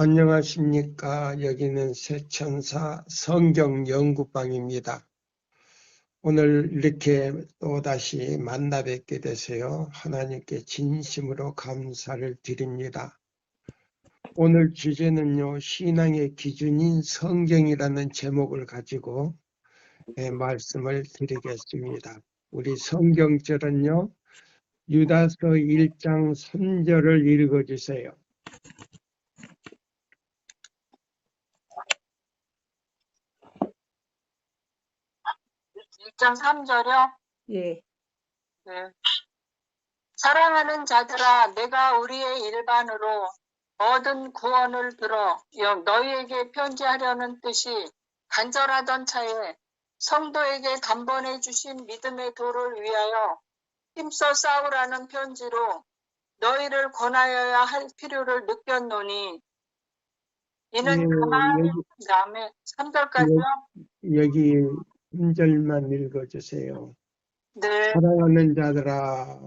안녕하십니까. 여기는 세천사 성경연구방입니다. 오늘 이렇게 또다시 만나 뵙게 되세요. 하나님께 진심으로 감사를 드립니다. 오늘 주제는요, 신앙의 기준인 성경이라는 제목을 가지고 말씀을 드리겠습니다. 우리 성경절은요, 유다서 1장 3절을 읽어주세요. 1장 3절이요? 예. 네. 사랑하는 자들아, 내가 우리의 일반으로 얻은 구원을 들어 너희에게 편지하려는 뜻이 간절하던 차에 성도에게 단번에 주신 믿음의 도를 위하여 힘써 싸우라는 편지로 너희를 권하여야 할 필요를 느꼈노니 이는 가만히 다음에 3절까지요? 여기 3절만 읽어주세요. 네. 사랑하는 자들아,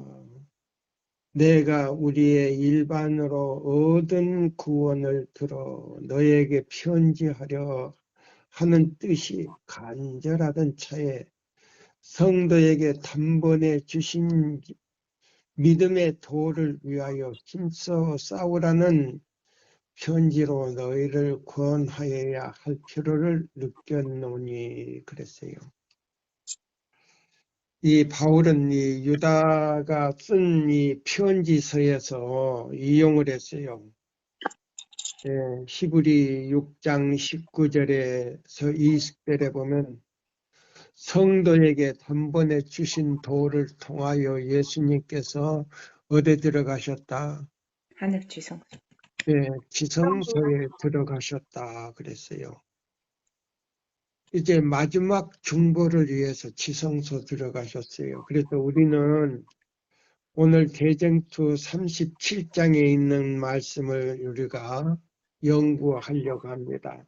내가 우리의 일반으로 얻은 구원을 들어 너에게 편지하려 하는 뜻이 간절하던 차에 성도에게 단번에 주신 믿음의 도를 위하여 힘써 싸우라는 편지로 너희를 권하여야 할 필요를 느꼈노니 그랬어요. 이 바울은 이 유다가 쓴 이 편지서에서 이용을 했어요. 히브리 6장 19절에서 20절에 보면 성도에게 단번에 주신 도를 통하여 예수님께서 어디 들어가셨다? 하늘 지성소. 지성소에 들어가셨다 그랬어요. 이제 마지막 중보를 위해서 지성소 들어가셨어요. 그래서 우리는 오늘 대쟁투 37장에 있는 말씀을 우리가 연구하려고 합니다.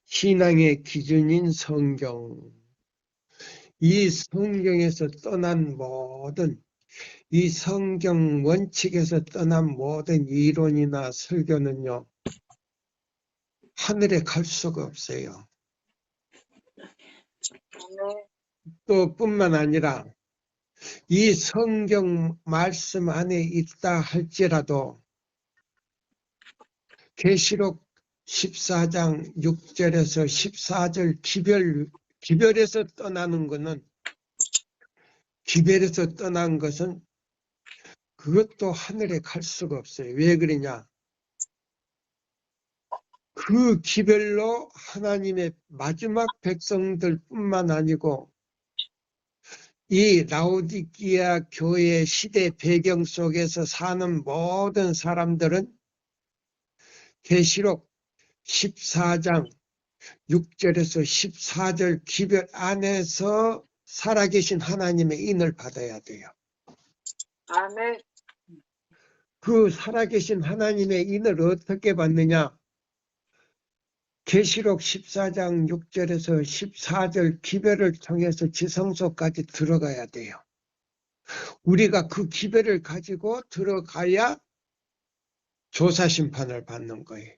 신앙의 기준인 성경. 이 성경에서 떠난 모든, 이 성경 원칙에서 떠난 모든 이론이나 설교는요, 하늘에 갈 수가 없어요. 또 뿐만 아니라 이 성경 말씀 안에 있다 할지라도 계시록 14장 6절에서 14절 기별에서 떠나는 것은 기별에서 떠난 것은 그것도 하늘에 갈 수가 없어요. 왜 그러냐? 그 기별로 하나님의 마지막 백성들 뿐만 아니고 이 라오디기아 교회 시대 배경 속에서 사는 모든 사람들은 계시록 14장 6절에서 14절 기별 안에서 살아계신 하나님의 인을 받아야 돼요. 아멘. 그 살아계신 하나님의 인을 어떻게 받느냐? 계시록 14장 6절에서 14절 기별을 통해서 지성소까지 들어가야 돼요. 우리가 그 기별을 가지고 들어가야 조사심판을 받는 거예요.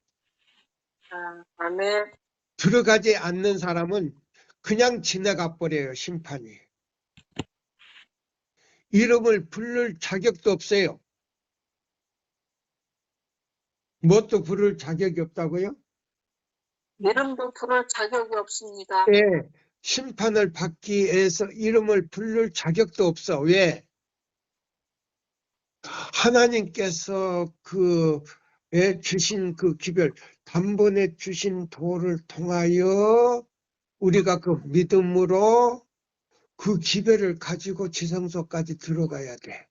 아멘. 들어가지 않는 사람은 그냥 지나가 버려요. 심판이. 이름을 부를 자격도 없어요. 뭣도 부를 자격이 없다고요? 이름도 부를 자격이 없습니다. 네, 심판을 받기 위해서 이름을 부를 자격도 없어. 왜? 하나님께서 주신 그 기별, 단번에 주신 도를 통하여 우리가 그 믿음으로 그 기별을 가지고 지성소까지 들어가야 돼.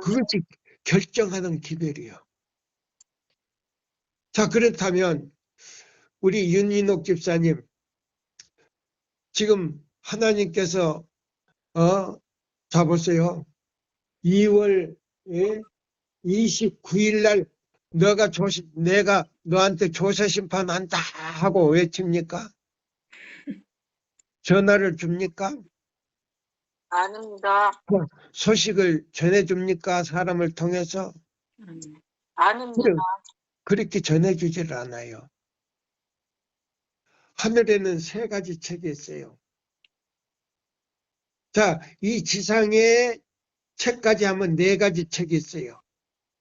그것이 결정하는 기별이요. 자, 그렇다면 우리 윤인옥 집사님, 지금 하나님께서 자 보세요. 2월 29일 날 내가 너한테 조사심판한다 하고 외칩니까? 전화를 줍니까? 아닙니다. 소식을 전해줍니까? 사람을 통해서? 아닙니다. 그렇게 전해주질 않아요. 하늘에는 3가지 책이 있어요. 자, 이 지상에 책까지 하면 4가지 책이 있어요.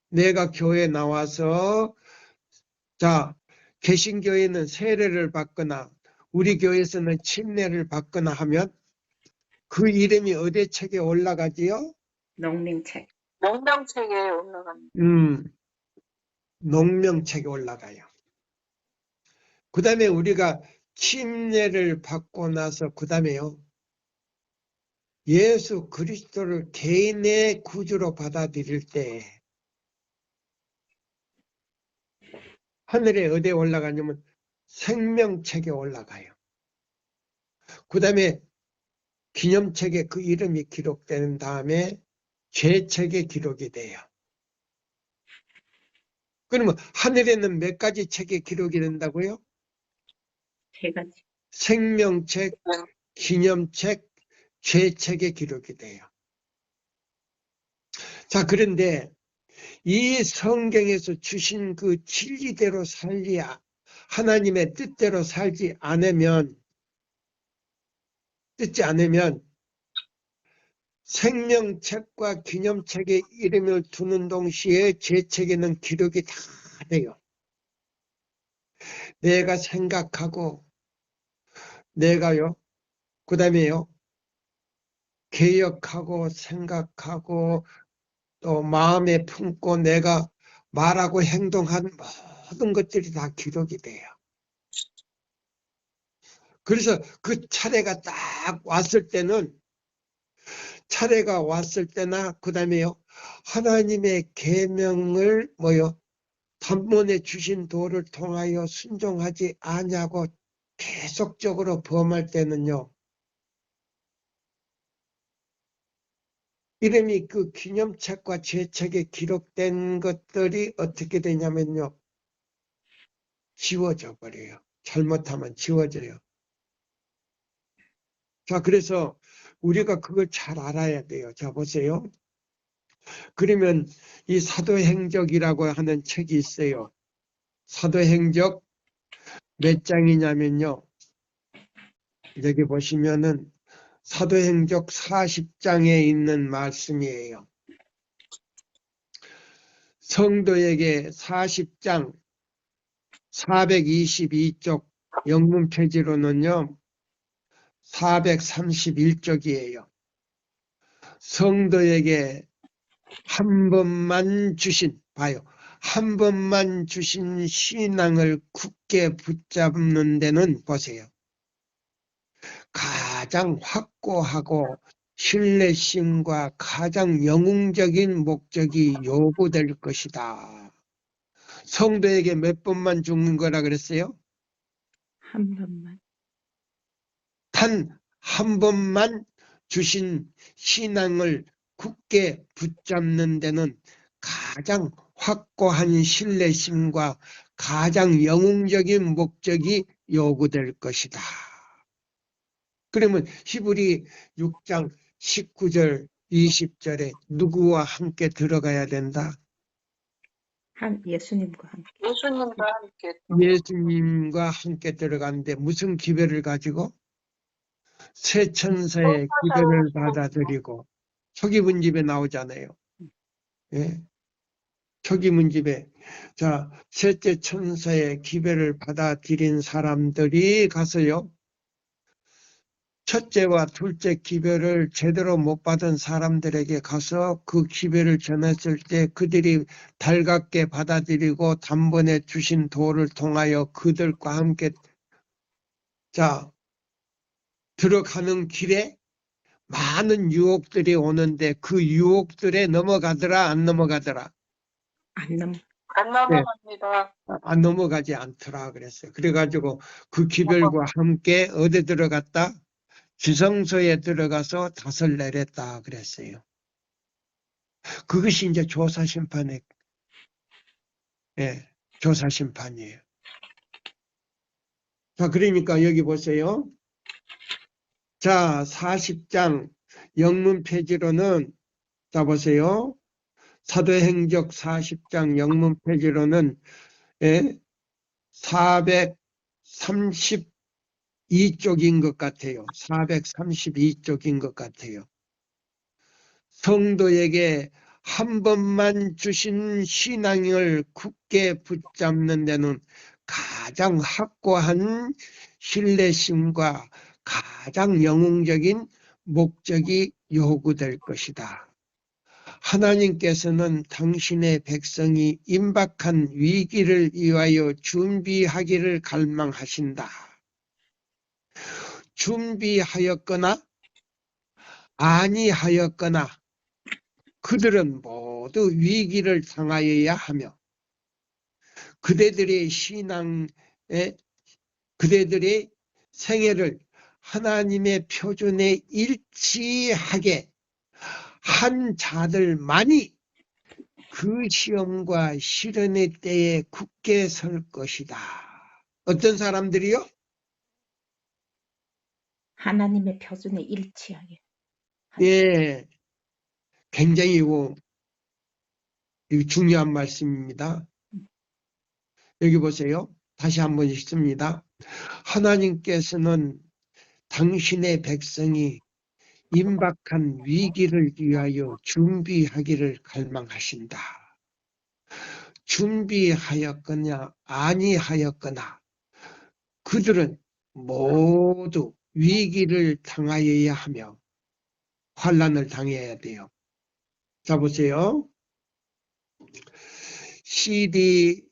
내가 교회 나와서, 자, 개신교회는 세례를 받거나 우리 교회에서는 침례를 받거나 하면 그 이름이 어디 책에 올라가지요? 농림책. 명명책에 올라갑니다. 농명책에 올라가요. 그 다음에 우리가 침례를 받고 나서 그 다음에요. 예수 그리스도를 개인의 구주로 받아들일 때 하늘에 어디에 올라가냐면 생명책에 올라가요. 그 다음에 기념책에 그 이름이 기록된 다음에 죄책에 기록이 돼요. 그러면 하늘에는 몇 가지 책에 기록이 된다고요? 3가지. 생명책, 기념책, 죄책에 기록이 돼요. 자, 그런데 이 성경에서 주신 그 진리대로 하나님의 뜻대로 살지 않으면 생명책과 기념책에 이름을 두는 동시에 죄책에는 기록이 다 돼요. 내가 생각하고 내가요, 그 다음에요, 개혁하고 생각하고 또 마음에 품고 내가 말하고 행동한 모든 것들이 다 기록이 돼요. 그래서 그 차례가 딱 왔을 때는 차례가 그 다음에요, 하나님의 계명을 단번에 주신 도를 통하여 순종하지 아니하고 계속적으로 범할 때는요, 이름이 그 기념책과 죄책에 기록된 것들이 어떻게 되냐면요, 지워져 버려요. 잘못하면 지워져요. 자, 그래서 우리가 그걸 잘 알아야 돼요. 자, 보세요. 그러면 이 사도행적이라고 하는 책이 있어요. 사도행적 몇 장이냐면요, 여기 보시면은 사도행적 40장에 있는 말씀이에요. 성도에게 40장 422쪽 영문 표지로는요 431쪽이에요. 성도에게 한 번만 주신 신앙을 굳게 붙잡는 데는 보세요. 가장 확고하고 신뢰심과 가장 영웅적인 목적이 요구될 것이다. 성도에게 몇 번만 죽는 거라 그랬어요? 한 번만. 단 한 번만 주신 신앙을 굳게 붙잡는 데는 가장 확고한 신뢰심과 가장 영웅적인 목적이 요구될 것이다. 그러면 히브리 6장 19절 20절에 누구와 함께 들어가야 된다? 예수님과 함께. 예수님과 함께 예수님과 함께 들어가는데 무슨 기별을 가지고? 새 천사의 기별을 받아들이고 초기문집에 나오잖아요. 예? 초기문집에 자 셋째 천사의 기별을 받아들인 사람들이 가서요. 첫째와 둘째 기별을 제대로 못 받은 사람들에게 가서 그 기별을 전했을 때 그들이 달갑게 받아들이고 단번에 주신 도를 통하여 그들과 함께 들어가는 길에 많은 유혹들이 오는데 그 유혹들에 넘어가더라 안 넘어가더라? 안 넘어. 안 넘어갑니다. 안 넘어가지 않더라 그랬어요. 그래가지고 그 기별과 함께 어디 들어갔다? 지성소에 들어가서 닷을 내렸다 그랬어요. 그것이 이제 조사심판의 조사심판이에요. 자, 그러니까 여기 보세요. 자, 40장 영문 페이지로는 자 보세요. 사도행적 40장 영문표지로는 432쪽인 것 같아요. 432쪽인 것 같아요. 성도에게 한 번만 주신 신앙을 굳게 붙잡는 데는 가장 확고한 신뢰심과 가장 영웅적인 목적이 요구될 것이다. 하나님께서는 당신의 백성이 임박한 위기를 위하여 준비하기를 갈망하신다. 준비하였거나 아니하였거나 그들은 모두 위기를 당하여야 하며 그대들의 그대들의 생애를 하나님의 표준에 일치하게 한 자들만이 그 시험과 시련의 때에 굳게 설 것이다. 어떤 사람들이요? 하나님의 표준에 일치하게. 예, 굉장히 중요한 말씀입니다. 여기 보세요. 다시 한번 읽습니다. 하나님께서는 당신의 백성이 임박한 위기를 위하여 준비하기를 갈망하신다. 준비하였거나 아니하였거나 그들은 모두 위기를 당하여야 하며 환난을 당해야 돼요. 자 보세요. CBDC의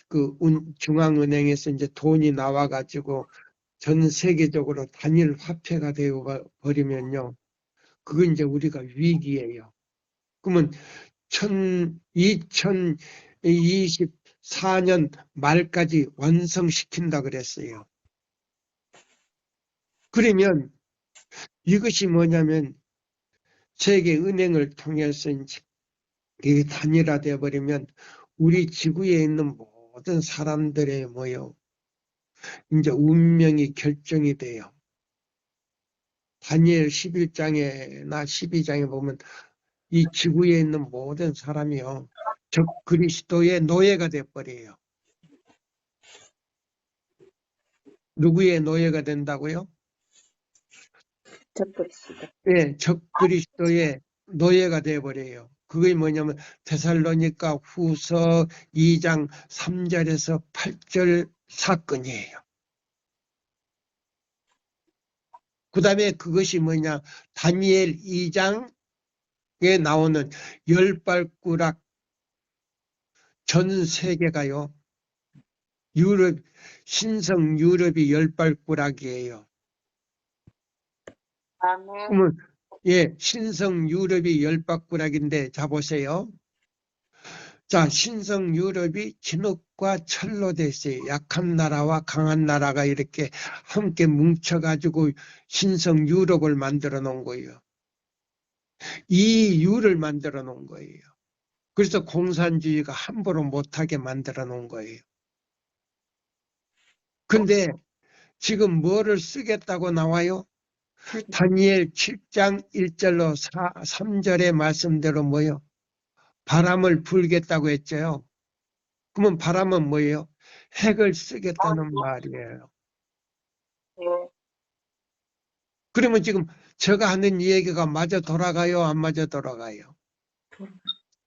그 중앙은행에서 이제 돈이 나와가지고 전 세계적으로 단일 화폐가 되어 버리면요. 그건 이제 우리가 위기예요. 그러면 2024년 말까지 완성시킨다 그랬어요. 그러면 이것이 뭐냐면 세계 은행을 통해서 이제 이게 단일화되어 버리면 우리 지구에 있는 모든 사람들의 이제 운명이 결정이 돼요. 다니엘 11장이나 12장에 보면 이 지구에 있는 모든 사람이요. 적 그리스도의 노예가 되어버려요. 누구의 노예가 된다고요? 적 그리스도. 네, 적 그리스도의 노예가 되어버려요. 그게 뭐냐면 데살로니가 후서 2장 3절에서 8절 사건이에요. 그 다음에 그것이 뭐냐, 다니엘 2장에 나오는 열발꾸락 전 세계가요, 신성 유럽이 열발꾸락이에요. 아멘. 그러면 예, 신성 유럽이 열발꾸락인데 자 보세요. 자, 신성 유럽이 진흙과 철로 돼 있어요. 약한 나라와 강한 나라가 이렇게 함께 뭉쳐가지고 신성 유럽을 만들어 놓은 거예요. 이 유를 만들어 놓은 거예요. 그래서 공산주의가 함부로 못하게 만들어 놓은 거예요. 근데 지금 뭐를 쓰겠다고 나와요? 다니엘 7장 1절로 3절의 말씀대로 뭐예요? 바람을 불겠다고 했죠. 그러면 바람은 뭐예요? 핵을 쓰겠다는 말이에요. 예. 그러면 지금 제가 하는 이 얘기가 맞아 돌아가요? 안 맞아 돌아가요?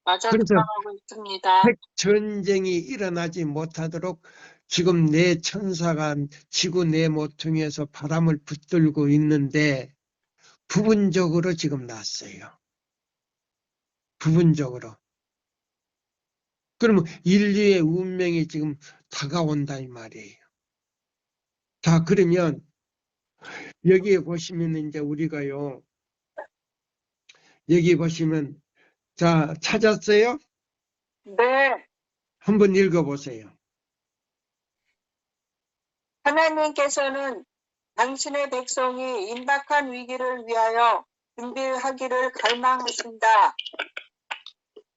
맞아 그래서 들어가고 있습니다. 핵 전쟁이 일어나지 못하도록 지금 내 천사가 지구 내 모퉁이에서 바람을 붙들고 있는데 부분적으로 지금 났어요. 부분적으로. 그러면 인류의 운명이 지금 다가온다 이 말이에요. 자, 그러면 여기에 보시면 이제 우리가요. 여기 보시면 자, 찾았어요? 네. 한번 읽어보세요. 하나님께서는 당신의 백성이 임박한 위기를 위하여 준비하기를 갈망하신다.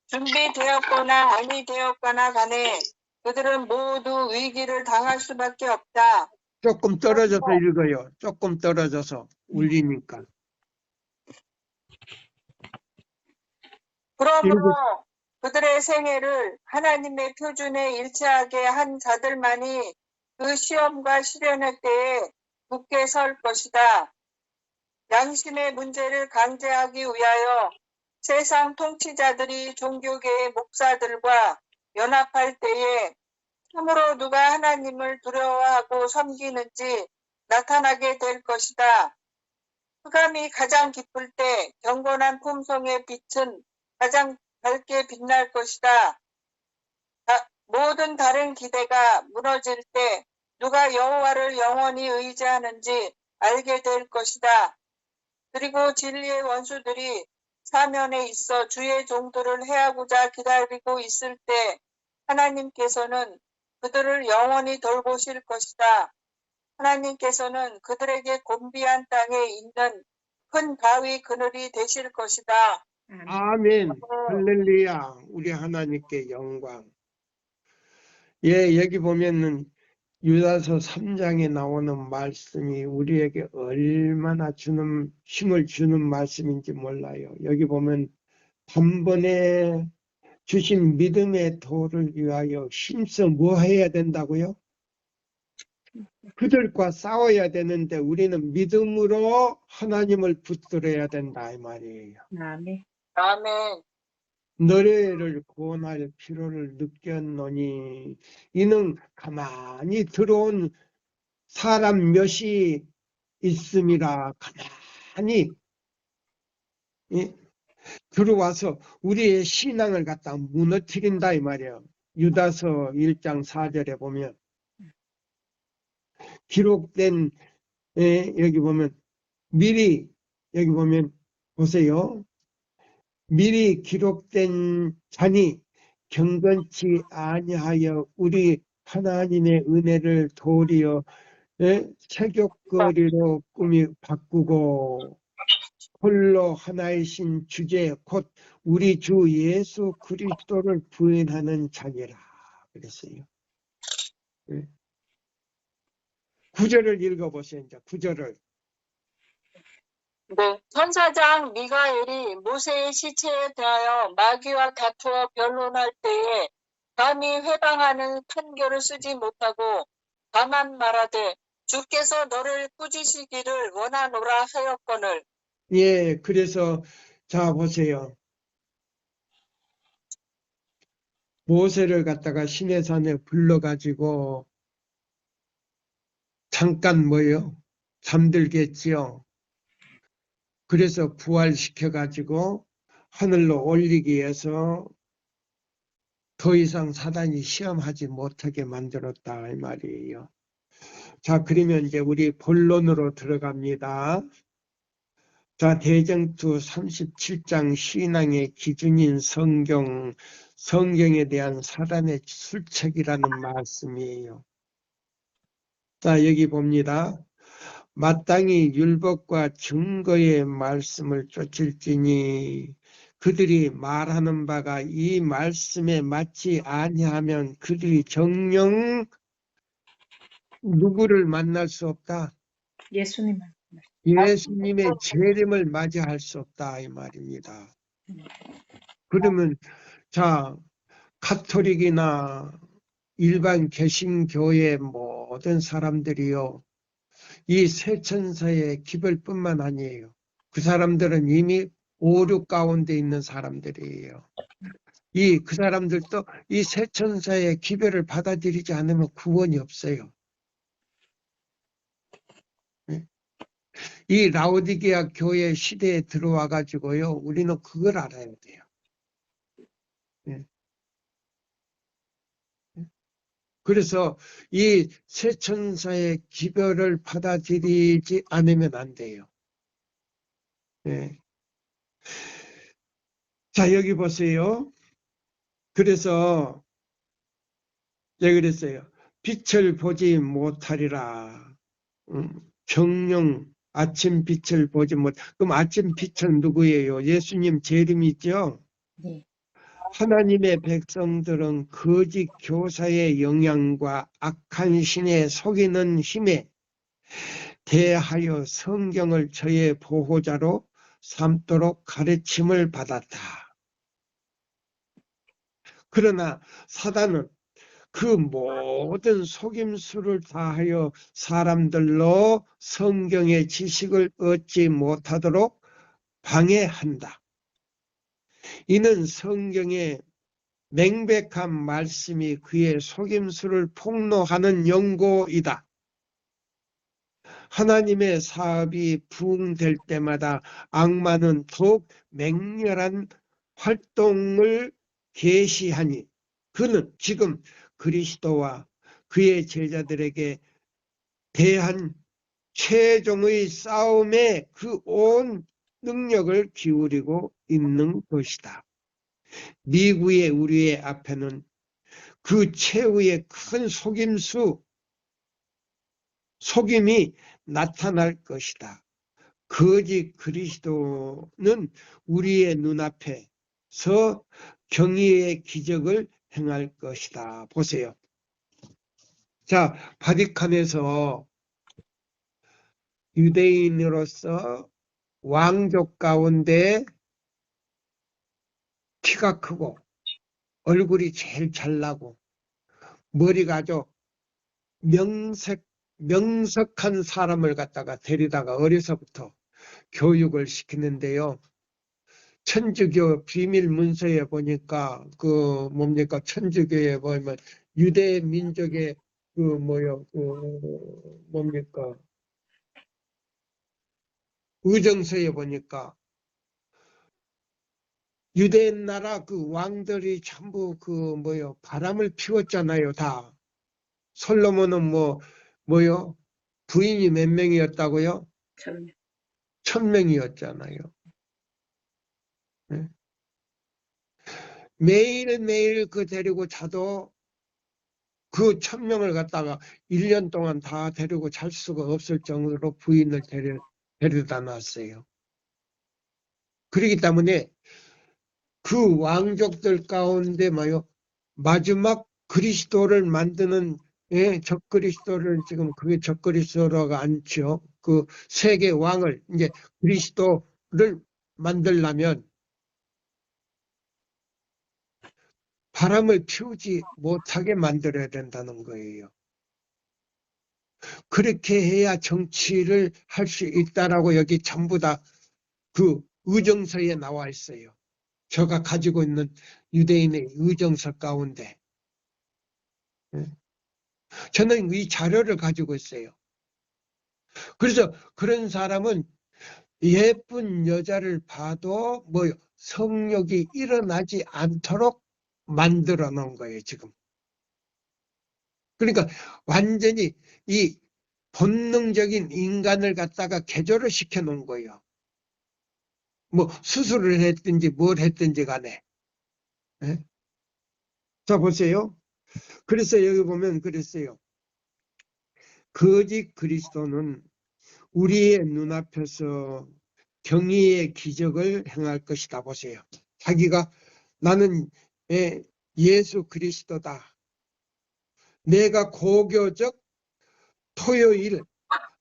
준비되었거나 아니 되었거나 간에 그들은 모두 위기를 당할 수밖에 없다. 조금 떨어져서 읽어요. 조금 떨어져서 울리니까. 그러므로 그들의 생애를 하나님의 표준에 일치하게 한 자들만이 그 시험과 시련의 때에 굳게 설 것이다. 양심의 문제를 강제하기 위하여 세상 통치자들이 종교계의 목사들과 연합할 때에 참으로 누가 하나님을 두려워하고 섬기는지 나타나게 될 것이다. 흑암이 가장 깊을 때 경건한 품성의 빛은 가장 밝게 빛날 것이다. 모든 다른 기대가 무너질 때 누가 여호와를 영원히 의지하는지 알게 될 것이다. 그리고 진리의 원수들이 사면에 있어 주의 종들을 해하고자 기다리고 있을 때 하나님께서는 그들을 영원히 돌보실 것이다. 하나님께서는 그들에게 곤비한 땅에 있는 큰 바위 그늘이 되실 것이다. 아멘. 할렐루야. 우리 하나님께 영광. 예, 여기 보면은 유다서 3장에 나오는 말씀이 우리에게 얼마나 힘을 주는 말씀인지 몰라요. 여기 보면 단번에 주신 믿음의 도를 위하여 힘써 뭐 해야 된다고요? 그들과 싸워야 되는데 우리는 믿음으로 하나님을 붙들어야 된다 이 말이에요. 아멘. 아멘. 너희를 구원할 필요를 느꼈노니 이는 가만히 들어온 사람 몇이 있음이라. 가만히 들어와서 우리의 신앙을 갖다 무너뜨린다 이 말이에요. 유다서 1장 4절에 보면 기록된 여기 보면 미리 여기 보면 보세요. 미리 기록된 자니 경건치 아니하여 우리 하나님의 은혜를 도리어 체격거리로 꾸미 바꾸고 홀로 하나이신 주제 곧 우리 주 예수 그리스도를 부인하는 자니라 그랬어요. 9절을 읽어보세요. 이제 9절을. 네, 천사장 미가엘이 모세의 시체에 대하여 마귀와 다투어 변론할 때에 감히 회방하는 판결을 쓰지 못하고 다만 말하되 주께서 너를 꾸짖으시기를 원하노라 하였거늘. 예, 그래서 자 보세요. 모세를 갖다가 시내산에 불러가지고 잠깐 뭐요? 잠들겠지요. 그래서 부활시켜가지고 하늘로 올리기 위해서 더 이상 사단이 시험하지 못하게 만들었다 이 말이에요. 자, 그러면 이제 우리 본론으로 들어갑니다. 자, 대정투 37장 신앙의 기준인 성경에 대한 사단의 술책이라는 말씀이에요. 자, 여기 봅니다. 마땅히 율법과 증거의 말씀을 쫓을지니 그들이 말하는 바가 이 말씀에 맞지 아니하면 그들이 정녕 누구를 만날 수 없다? 예수님. 예수님의 재림을 맞이할 수 없다 이 말입니다. 그러면 자 가톨릭이나 일반 개신교의 모든 사람들이요 이 세천사의 기별뿐만 아니에요. 그 사람들은 이미 오류 가운데 있는 사람들이에요. 그 사람들도 이 세천사의 기별을 받아들이지 않으면 구원이 없어요. 이 라오디게아 교회 시대에 들어와 가지고요 우리는 그걸 알아야 돼요. 그래서 이 세천사의 기별을 받아들이지 않으면 안 돼요. 자, 여기 보세요. 그래서 여기 그랬어요. 빛을 보지 못하리라. 정령 아침 빛을 보지 못. 그럼 아침 빛은 누구예요? 예수님 재림이죠. 네. 하나님의 백성들은 거짓 교사의 영향과 악한 신에 속이는 힘에 대하여 성경을 저의 보호자로 삼도록 가르침을 받았다. 그러나 사단은 그 모든 속임수를 다하여 사람들로 성경의 지식을 얻지 못하도록 방해한다. 이는 성경의 명백한 말씀이 그의 속임수를 폭로하는 연고이다. 하나님의 사업이 부흥될 때마다 악마는 더욱 맹렬한 활동을 개시하니 그는 지금 그리스도와 그의 제자들에게 대한 최종의 싸움에 그 온 능력을 기울이고 있는 것이다. 미구의 우리의 앞에는 그 최후의 큰 속임이 나타날 것이다. 거짓 그리스도는 우리의 눈앞에서 경의의 기적을 행할 것이다. 보세요. 자, 바티칸에서 유대인으로서 왕족 가운데 키가 크고 얼굴이 제일 잘나고 머리가 아주 명석한 사람을 갖다가 데리다가 어려서부터 교육을 시키는데요. 천주교 비밀 문서에 보니까 천주교에 보면 유대 민족의 의정서에 보니까 유대 나라 그 왕들이 전부 바람을 피웠잖아요, 다. 솔로몬은 부인이 몇 명이었다고요? 1000명. 1000명이었잖아요. 네? 매일매일 그 데리고 자도 그 1000명을 갖다가 1년 동안 다 데리고 잘 수가 없을 정도로 부인을 데려다 놨어요. 그렇기 때문에 그 왕족들 가운데 마지막 그리스도를 만드는 적그리스도를 지금 그게 적그리스도가 않죠. 그 세계 왕을 이제 그리스도를 만들려면 바람을 피우지 못하게 만들어야 된다는 거예요. 그렇게 해야 정치를 할 수 있다라고 여기 전부 다 그 의정서에 나와 있어요. 제가 가지고 있는 유대인의 의정서 가운데. 저는 이 자료를 가지고 있어요. 그래서 그런 사람은 예쁜 여자를 봐도 성욕이 일어나지 않도록 만들어 놓은 거예요, 지금. 그러니까 완전히 이 본능적인 인간을 갖다가 개조를 시켜 놓은 거예요. 수술을 했든지 뭘 했든지 간에. 네? 자, 보세요. 그래서 여기 보면 그랬어요. 거짓 그리스도는 우리의 눈앞에서 경의의 기적을 행할 것이다. 보세요. 자기가 나는 예수 그리스도다. 내가 고교적 토요일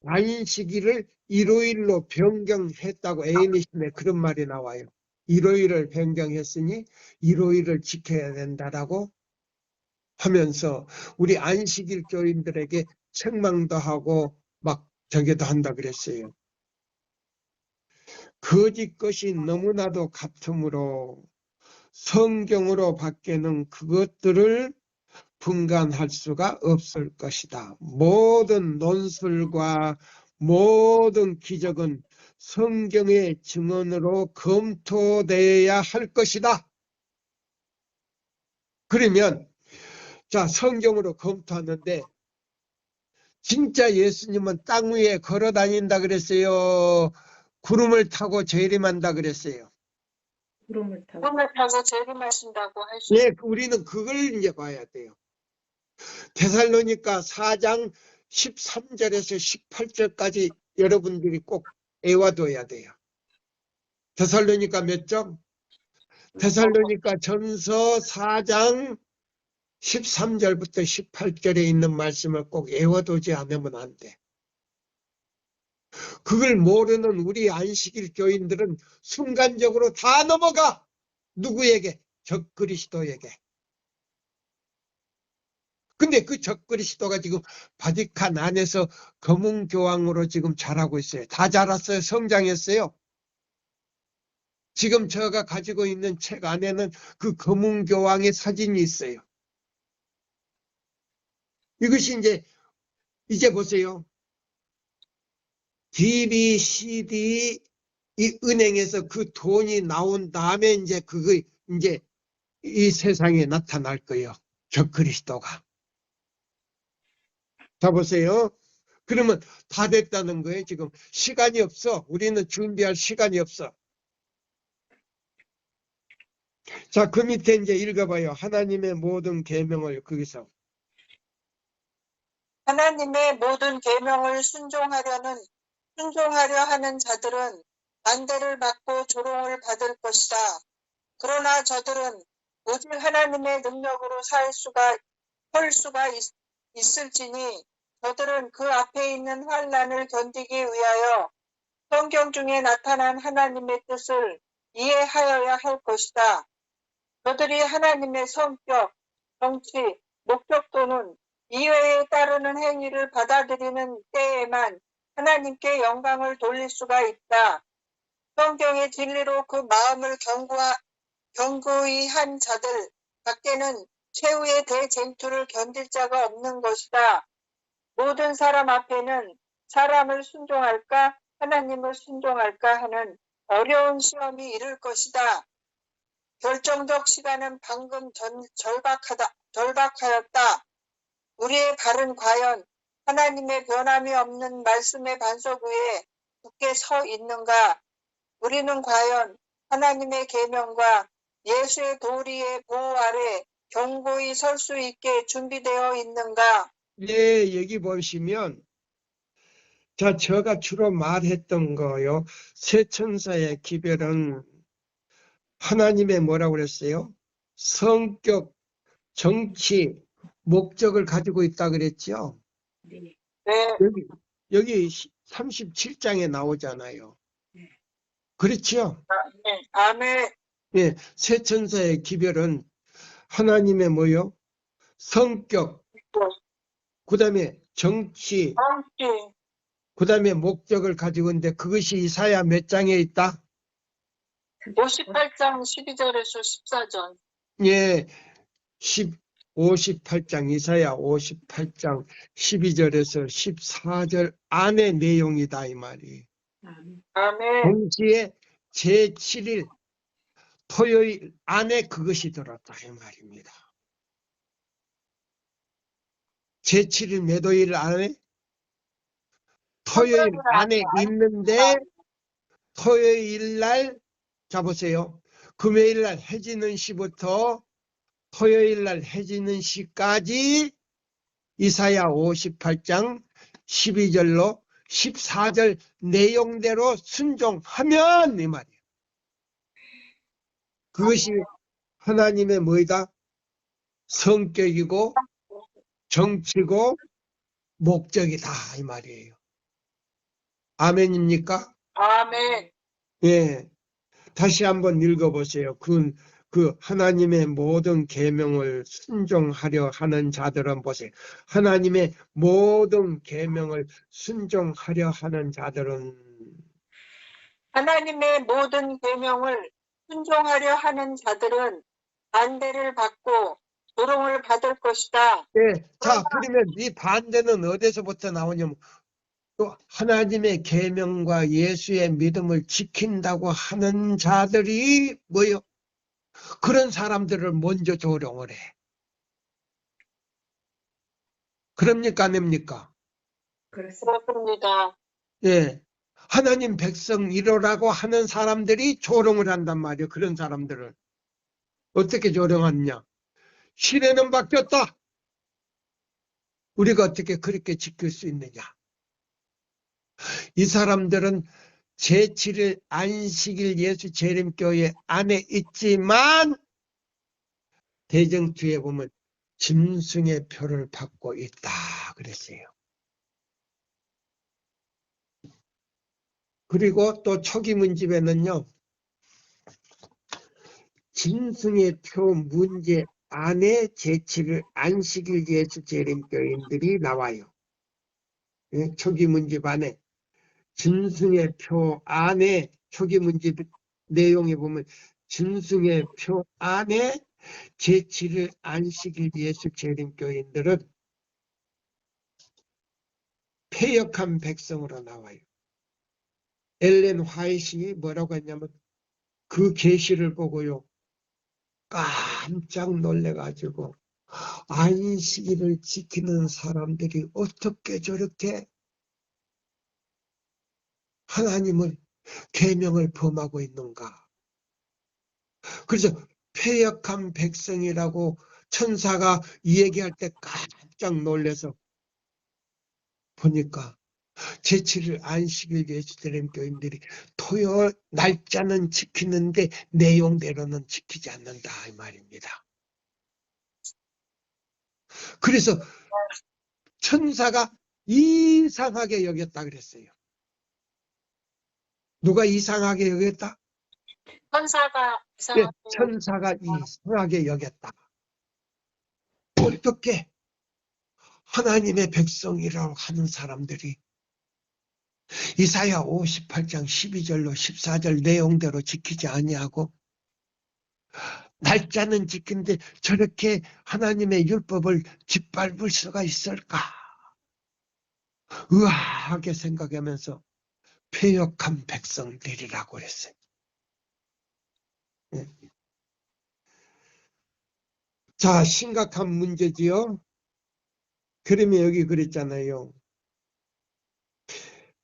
안식일을 일요일로 변경했다고 에이미신에 그런 말이 나와요. 일요일을 변경했으니 일요일을 지켜야 된다라고 하면서 우리 안식일 교인들에게 책망도 하고 막 저기도 한다 그랬어요. 거짓 것이 너무나도 같으므로 성경으로 밖에는 그것들을 분간할 수가 없을 것이다. 모든 논술과 모든 기적은 성경의 증언으로 검토되어야 할 것이다. 그러면 자, 성경으로 검토하는데 진짜 예수님은 땅 위에 걸어 다닌다 그랬어요. 구름을 타고 재림한다 그랬어요. 구름을 타고. 구름을 타고 재림하신다고 할 수 네, 우리는 그걸 이제 봐야 돼요. 데살로니가 4장 13절에서 18절까지 여러분들이 꼭 애와둬야 돼요. 데살로니가 몇 점? 데살로니가 전서 4장 13절부터 18절에 있는 말씀을 꼭 애워두지 않으면 안 돼. 그걸 모르는 우리 안식일 교인들은 순간적으로 다 넘어가. 누구에게? 적그리스도에게. 근데 그 적그리스도가 지금 바티칸 안에서 검은교황으로 지금 자라고 있어요. 다 자랐어요. 성장했어요. 지금 제가 가지고 있는 책 안에는 그 검은교황의 사진이 있어요. 이것이 이제 보세요. DBCD 이 은행에서 그 돈이 나온 다음에 이제 이 세상에 나타날 거예요. 적그리스도가. 자, 보세요. 그러면 다 됐다는 거예요. 지금 시간이 없어. 우리는 준비할 시간이 없어. 자, 그 밑에 이제 읽어봐요. 하나님의 모든 계명을 거기서. 하나님의 모든 계명을 순종하려 하는 자들은 반대를 받고 조롱을 받을 것이다. 그러나 저들은 오직 하나님의 능력으로 설 수가 있을지니 저들은 그 앞에 있는 환난을 견디기 위하여 성경 중에 나타난 하나님의 뜻을 이해하여야 할 것이다. 저들이 하나님의 성격, 정치, 목적 또는 이외에 따르는 행위를 받아들이는 때에만 하나님께 영광을 돌릴 수가 있다. 성경의 진리로 그 마음을 견고히 한 자들 밖에는 최후의 대쟁투를 견딜 자가 없는 것이다. 모든 사람 앞에는 사람을 순종할까 하나님을 순종할까 하는 어려운 시험이 이를 것이다. 결정적 시간은 방금 절박하였다. 우리의 발은 과연 하나님의 변함이 없는 말씀의 반석 위에 굳게 서 있는가? 우리는 과연 하나님의 계명과 예수의 도리의 보호 아래 견고히 설 수 있게 준비되어 있는가? 예, 여기 보시면 자, 제가 주로 말했던 거요. 세 천사의 기별은 하나님의 뭐라고 그랬어요? 성격, 정치, 목적을 가지고 있다 그랬죠. 네. 네, 여기 37장에 나오잖아요. 그렇죠? 네, 아멘. 예, 세 천사의 기별은 하나님의 뭐요? 성격, 그 다음에 정치, 그 다음에 목적을 가지고 있는데 그것이 이사야 몇 장에 있다? 58장 12절에서 14절. 예, 58장, 이사야 58장 12절에서 14절 안의 내용이다 이 말이에요. 아멘. 동시에 제7일 토요일 안에 그것이 들었다 이 말입니다. 제7일 매도일 안에 토요일 안에 있는데 토요일 날 자보세요. 금요일 날 해지는 시부터 토요일 날 해지는 시까지 이사야 58장 12절로 14절 내용대로 순종하면 이 말이에요. 그것이 하나님의 뭐이다? 성격이고 정치고 목적이다 이 말이에요. 아멘입니까? 아멘. 예. 다시 한번 읽어보세요. 그 하나님의 모든 계명을 순종하려 하는 자들은 보세요. 하나님의 모든 계명을 순종하려 하는 자들은 하나님의 모든 계명을 순종하려 하는 자들은 반대를 받고 조롱을 받을 것이다. 예. 자, 그러면 이 반대는 어디서부터 나오냐면 또 하나님의 계명과 예수의 믿음을 지킨다고 하는 자들이 뭐요? 그런 사람들을 먼저 조롱을 해. 그럽니까, 안 합니까? 그렇습니다. 예. 하나님 백성 이러라고 하는 사람들이 조롱을 한단 말이에요. 그런 사람들을. 어떻게 조롱하느냐? 시대는 바뀌었다. 우리가 어떻게 그렇게 지킬 수 있느냐? 이 사람들은 제7일 안식일 예수 재림교회 안에 있지만 대정투에 보면 짐승의 표를 받고 있다 그랬어요. 그리고 또 초기문집에는요, 짐승의 표 문제 안에 제치를 안식일 예수 재림교인들이 나와요. 예, 초기문집 안에 짐승의 표 안에 초기문집 내용에 보면 짐승의 표 안에 제치를 안식일 예수 재림교인들은 패역한 백성으로 나와요. 엘렌 화이트이 뭐라고 했냐면 그 계시를 보고요, 깜짝 놀래가지고 안식일을 지키는 사람들이 어떻게 저렇게 하나님을 계명을 범하고 있는가. 그래서 패역한 백성이라고 천사가 얘기할 때 깜짝 놀라서 보니까 제7일 안식일 예수드림 교인들이 토요 날짜는 지키는데 내용대로는 지키지 않는다 이 말입니다. 그래서 천사가 이상하게 여겼다 그랬어요. 누가 이상하게 여겼다? 천사가 네, 이상하게 천사가 이상하게 여겼다. 어떻게 하나님의 백성이라고 하는 사람들이 이사야 58장 12절로 14절 내용대로 지키지 아니하고 날짜는 지킨데 저렇게 하나님의 율법을 짓밟을 수가 있을까? 의아하게 생각하면서 패역한 백성들이라고 했어요. 자, 심각한 문제지요. 그러면 여기 그랬잖아요.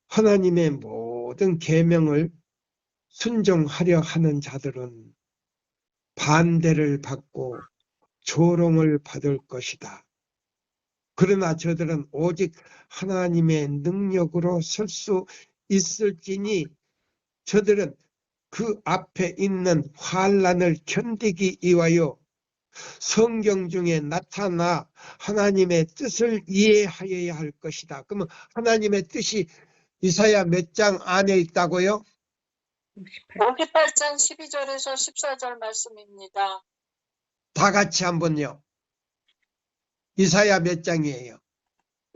하나님의 모든 계명을 순종하려 하는 자들은 반대를 받고 조롱을 받을 것이다. 그러나 저들은 오직 하나님의 능력으로 설 수 있을지니 저들은 그 앞에 있는 환난을 견디기 위하여 성경 중에 나타나 하나님의 뜻을 이해하여야 할 것이다. 그러면 하나님의 뜻이 이사야 몇 장 안에 있다고요? 58장 12절에서 14절 말씀입니다. 다 같이 한번요. 이사야 몇 장이에요?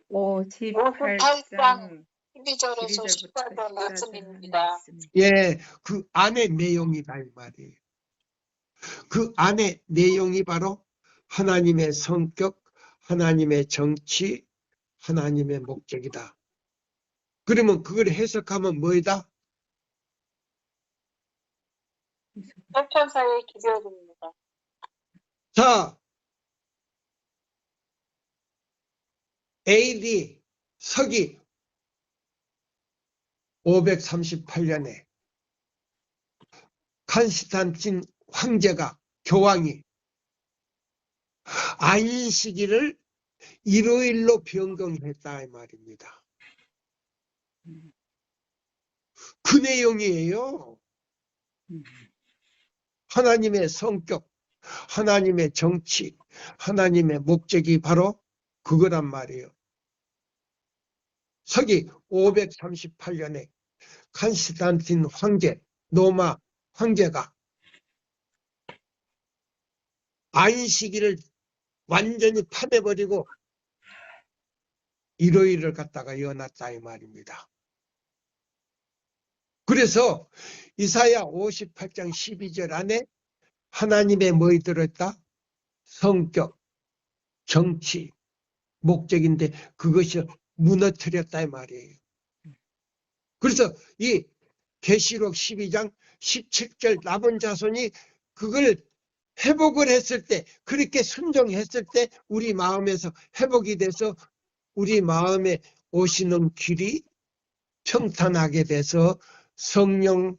58장 12절에서 14절 12절부터 말씀입니다. 예, 그 안에 내용이다 이 말이에요. 그 안에 내용이 바로 하나님의 성격, 하나님의 정치, 하나님의 목적이다. 그러면 그걸 해석하면 뭐이다? 설천사의 기별입니다. 자, AD 서기 538년에 칸스탄틴 황제가 교황이 안식일을 일요일로 변경했다 이 말입니다. 그 내용이에요. 하나님의 성격, 하나님의 정치, 하나님의 목적이 바로 그거란 말이에요. 서기 538년에 칸스탄틴 황제, 로마 황제가 안식일을 완전히 파내버리고 일요일을 갖다가 여놨다 이 말입니다. 그래서 이사야 58장 12절 안에 하나님의 뭐이 들었다? 성격, 정치, 목적인데 그것이 무너뜨렸다 이 말이에요. 그래서 이 계시록 12장 17절 남은 자손이 그걸 회복을 했을 때, 그렇게 순종했을 때 우리 마음에서 회복이 돼서 우리 마음에 오시는 길이 평탄하게 돼서 성령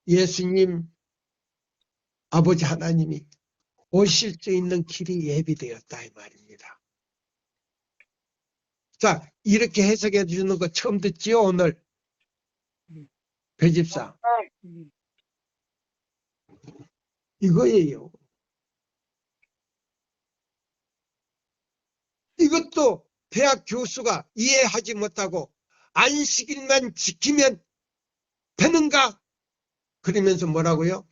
예수님 아버지 하나님이 오실 수 있는 길이 예비되었다 이 말입니다. 자, 이렇게 해석해 주는 거 처음 듣지요 오늘? 배집사 이거예요. 이것도 대학 교수가 이해하지 못하고 안식일만 지키면 되는가? 그러면서 뭐라고요?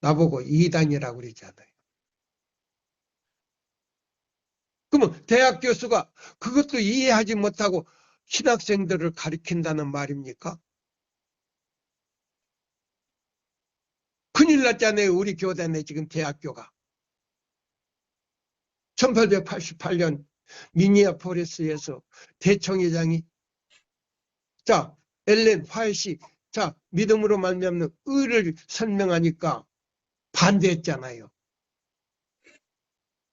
나보고 이단이라고 그러잖아요. 그러면 대학 교수가 그것도 이해하지 못하고 신학생들을 가르친다는 말입니까? 큰일 났잖아요. 우리 교단에 지금 대학교가. 1888년 미니애폴리스에서 대청회장이 자 엘렌 화이트이 자 믿음으로 말미암는 의를 설명하니까 반대했잖아요.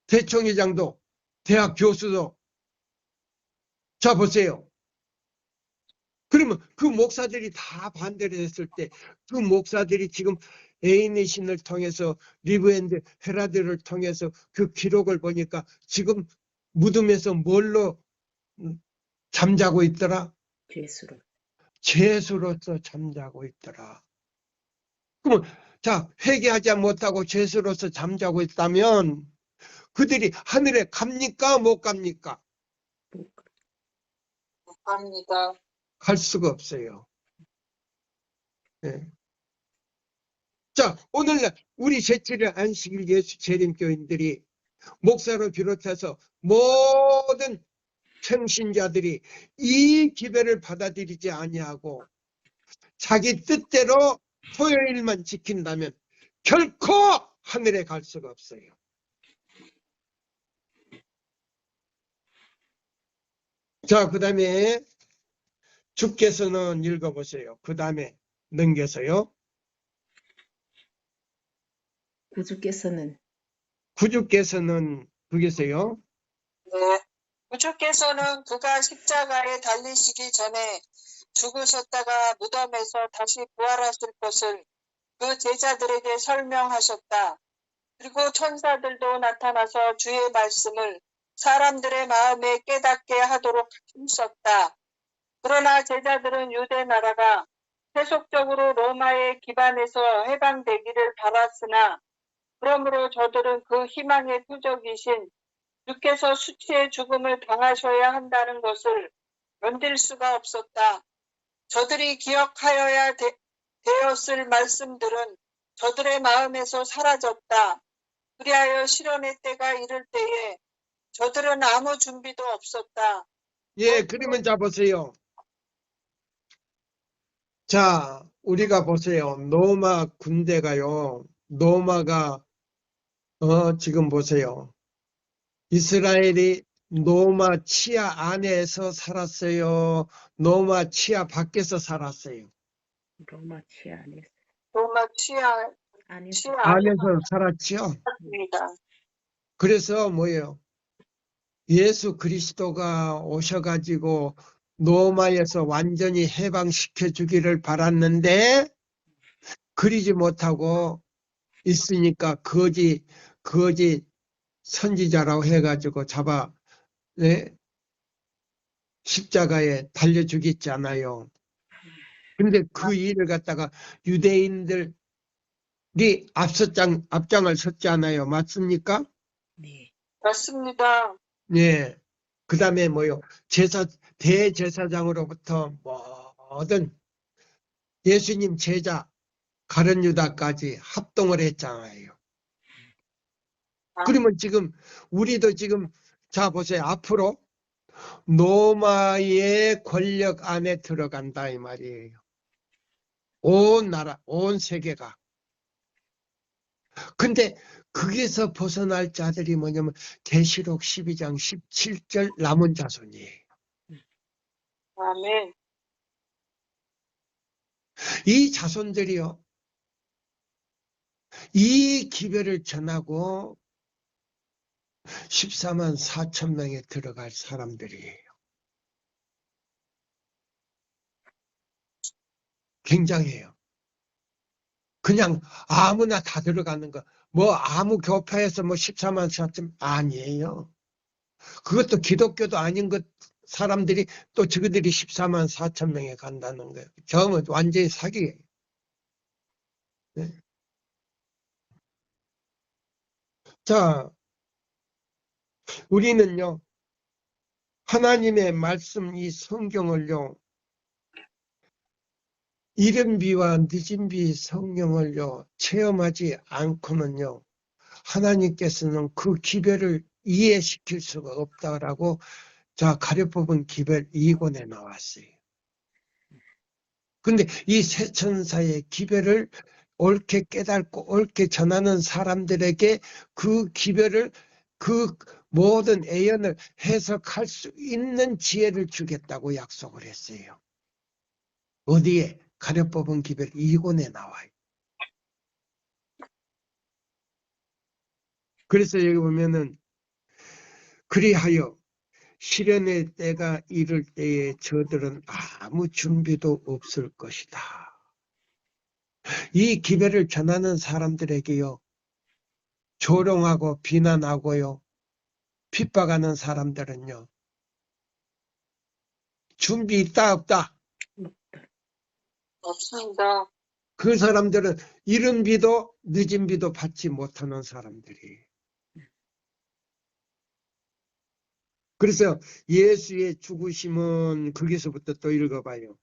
대청회장도 대학 교수도 자 보세요. 그러면 그 목사들이 다 반대를 했을 때 그 목사들이 지금 에이네신을 통해서 리브앤드 헤라드를 통해서 그 기록을 보니까 지금 무덤에서 뭘로 잠자고 있더라? 죄수로. 죄수로서 잠자고 있더라. 그러면 자 회개하지 못하고 죄수로서 잠자고 있다면 그들이 하늘에 갑니까? 못 갑니까? 못 갑니다. 갈 수가 없어요. 네. 자 오늘날 우리 제7일 안식일 예수 재림교인들이 목사를 비롯해서 모든 평신자들이 이 기별을 받아들이지 아니하고 자기 뜻대로 토요일만 지킨다면 결코 하늘에 갈 수가 없어요. 자, 그 다음에 주께서는 읽어보세요. 그 다음에 넘겨서요. 구주께서는 그게서요. 네. 구주께서는 그가 십자가에 달리시기 전에 죽으셨다가 무덤에서 다시 부활하실 것을 그 제자들에게 설명하셨다. 그리고 천사들도 나타나서 주의 말씀을 사람들의 마음에 깨닫게 하도록 힘썼다. 그러나 제자들은 유대 나라가 세속적으로 로마의 기반에서 해방되기를 바랐으나 그러므로 저들은 그 희망의 표적이신 주께서 수치의 죽음을 당하셔야 한다는 것을 견딜 수가 없었다. 저들이 기억하여야 되었을 말씀들은 저들의 마음에서 사라졌다. 그리하여 실현의 때가 이를 때에 저들은 아무 준비도 없었다. 예, 그러면 자 보세요. 자, 우리가 보세요. 로마 군대가요. 로마가 지금 보세요. 이스라엘이 로마 치하 안에서 살았어요. 로마 치하 밖에서 살았어요. 로마 치하 안에서. 로마 치하 안에서. 안에서 살았죠. 안에서입니다. 그래서 뭐예요? 예수 그리스도가 오셔가지고 로마에서 완전히 해방시켜 주기를 바랐는데 그리지 못하고 있으니까 거짓 선지자라고 해가지고 잡아 십자가에 달려 죽였잖아요. 근데 그 일을 갖다가 유대인들이 앞장을 섰잖아요. 맞습니까? 네. 맞습니다. 예. 그 다음에 뭐요? 대제사장으로부터 모든 예수님 제자 가룟 유다까지 합동을 했잖아요. 그러면 지금 우리도 지금 자 보세요. 앞으로 로마의 권력 안에 들어간다 이 말이에요. 온 나라, 온 세계가. 근데 거기서 벗어날 자들이 뭐냐면 계시록 12장 17절 남은 자손이에요. 아멘. 이 자손들이요. 이 기별을 전하고 14만 4천 명에 들어갈 사람들이에요. 굉장해요. 그냥 아무나 다 들어가는 거. 뭐 아무 교파에서 뭐 14만 4천 아니에요. 그것도 기독교도 아닌 것 사람들이 또 저들이 14만 4천 명에 간다는 거예요. 저는 완전히 사기예요. 네. 자, 우리는요. 하나님의 말씀 이 성경을요. 이른 비와 늦은 비 성령을요 체험하지 않고는요 하나님께서는 그 기별을 이해시킬 수가 없다라고 자 가려뽑은 기별 2권에 나왔어요. 근데 이 세 천사의 기별을 옳게 깨닫고 옳게 전하는 사람들에게 그 기별을 그 모든 애연을 해석할 수 있는 지혜를 주겠다고 약속을 했어요. 어디에? 가려뽑은 기별 2권에 나와요. 그래서 여기 보면은 그리하여 시련의 때가 이를 때에 저들은 아무 준비도 없을 것이다. 이 기별을 전하는 사람들에게요. 조롱하고 비난하고요. 핍박하는 사람들은요. 준비 있다 없다. 없습니다. 그 사람들은 이른 비도 늦은 비도 받지 못하는 사람들이. 그래서 예수의 죽으심은 거기서부터 또 읽어봐요.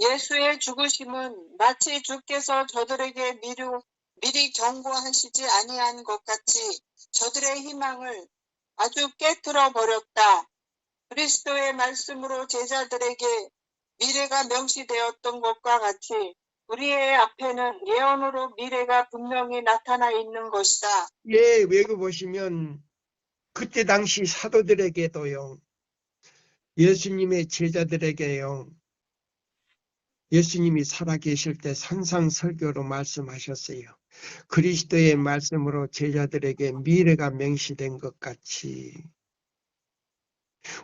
예수의 죽으심은 마치 주께서 저들에게 미리 경고하시지 아니한 것 같이 저들의 희망을 아주 깨뜨려 버렸다. 그리스도의 말씀으로 제자들에게 미래가 명시되었던 것과 같이 우리의 앞에는 예언으로 미래가 분명히 나타나 있는 것이다. 예, 외국 보시면 그때 당시 사도들에게도요. 예수님의 제자들에게요. 예수님이 살아계실 때 산상설교로 말씀하셨어요. 그리스도의 말씀으로 제자들에게 미래가 명시된 것 같이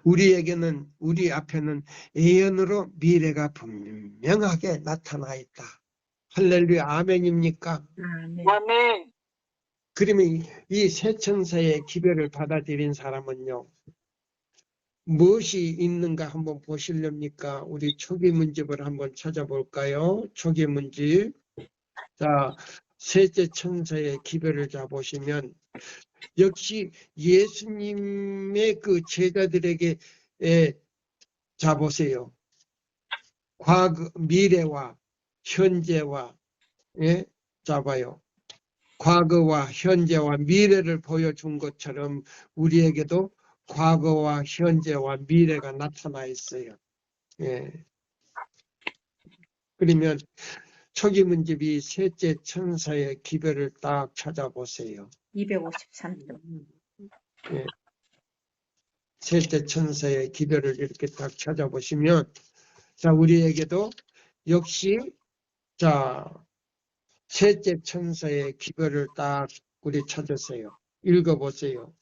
우리에게는 우리 앞에는 예언으로 미래가 분명하게 나타나 있다. 할렐루야 아멘입니까? 아멘. 아멘. 그러면 이 세 천사의 기별을 받아들인 사람은요. 무엇이 있는가 한번 보시렵니까? 우리 초기 문집을 한번 찾아볼까요? 초기 문집. 자, 셋째 천사의 기별을 잡으시면 역시 예수님의 그 제자들에게 잡으세요. 과거, 미래와 현재와 잡아요. 과거와 현재와 미래를 보여준 것처럼 우리에게도 과거와 현재와 미래가 나타나 있어요. 예. 그러면 초기 문집이 셋째 천사의 기별을 딱 찾아보세요. 253쪽. 예. 셋째 천사의 기별을 이렇게 딱 찾아보시면 자 우리에게도 역시 자 셋째 천사의 기별을 딱 우리 찾으세요. 읽어보세요.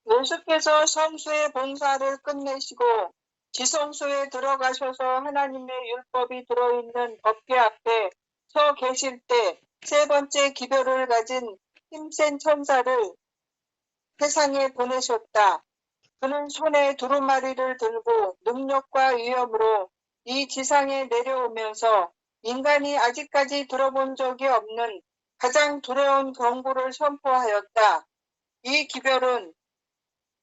예수께서 성수의 봉사를 끝내시고 지성소에 들어가셔서 하나님의 율법이 들어있는 법궤 앞에 서 계실 때 세 번째 기별을 가진 힘센 천사를 세상에 보내셨다. 그는 손에 두루마리를 들고 능력과 위엄으로 이 지상에 내려오면서 인간이 아직까지 들어본 적이 없는 가장 두려운 경고를 선포하였다. 이 기별은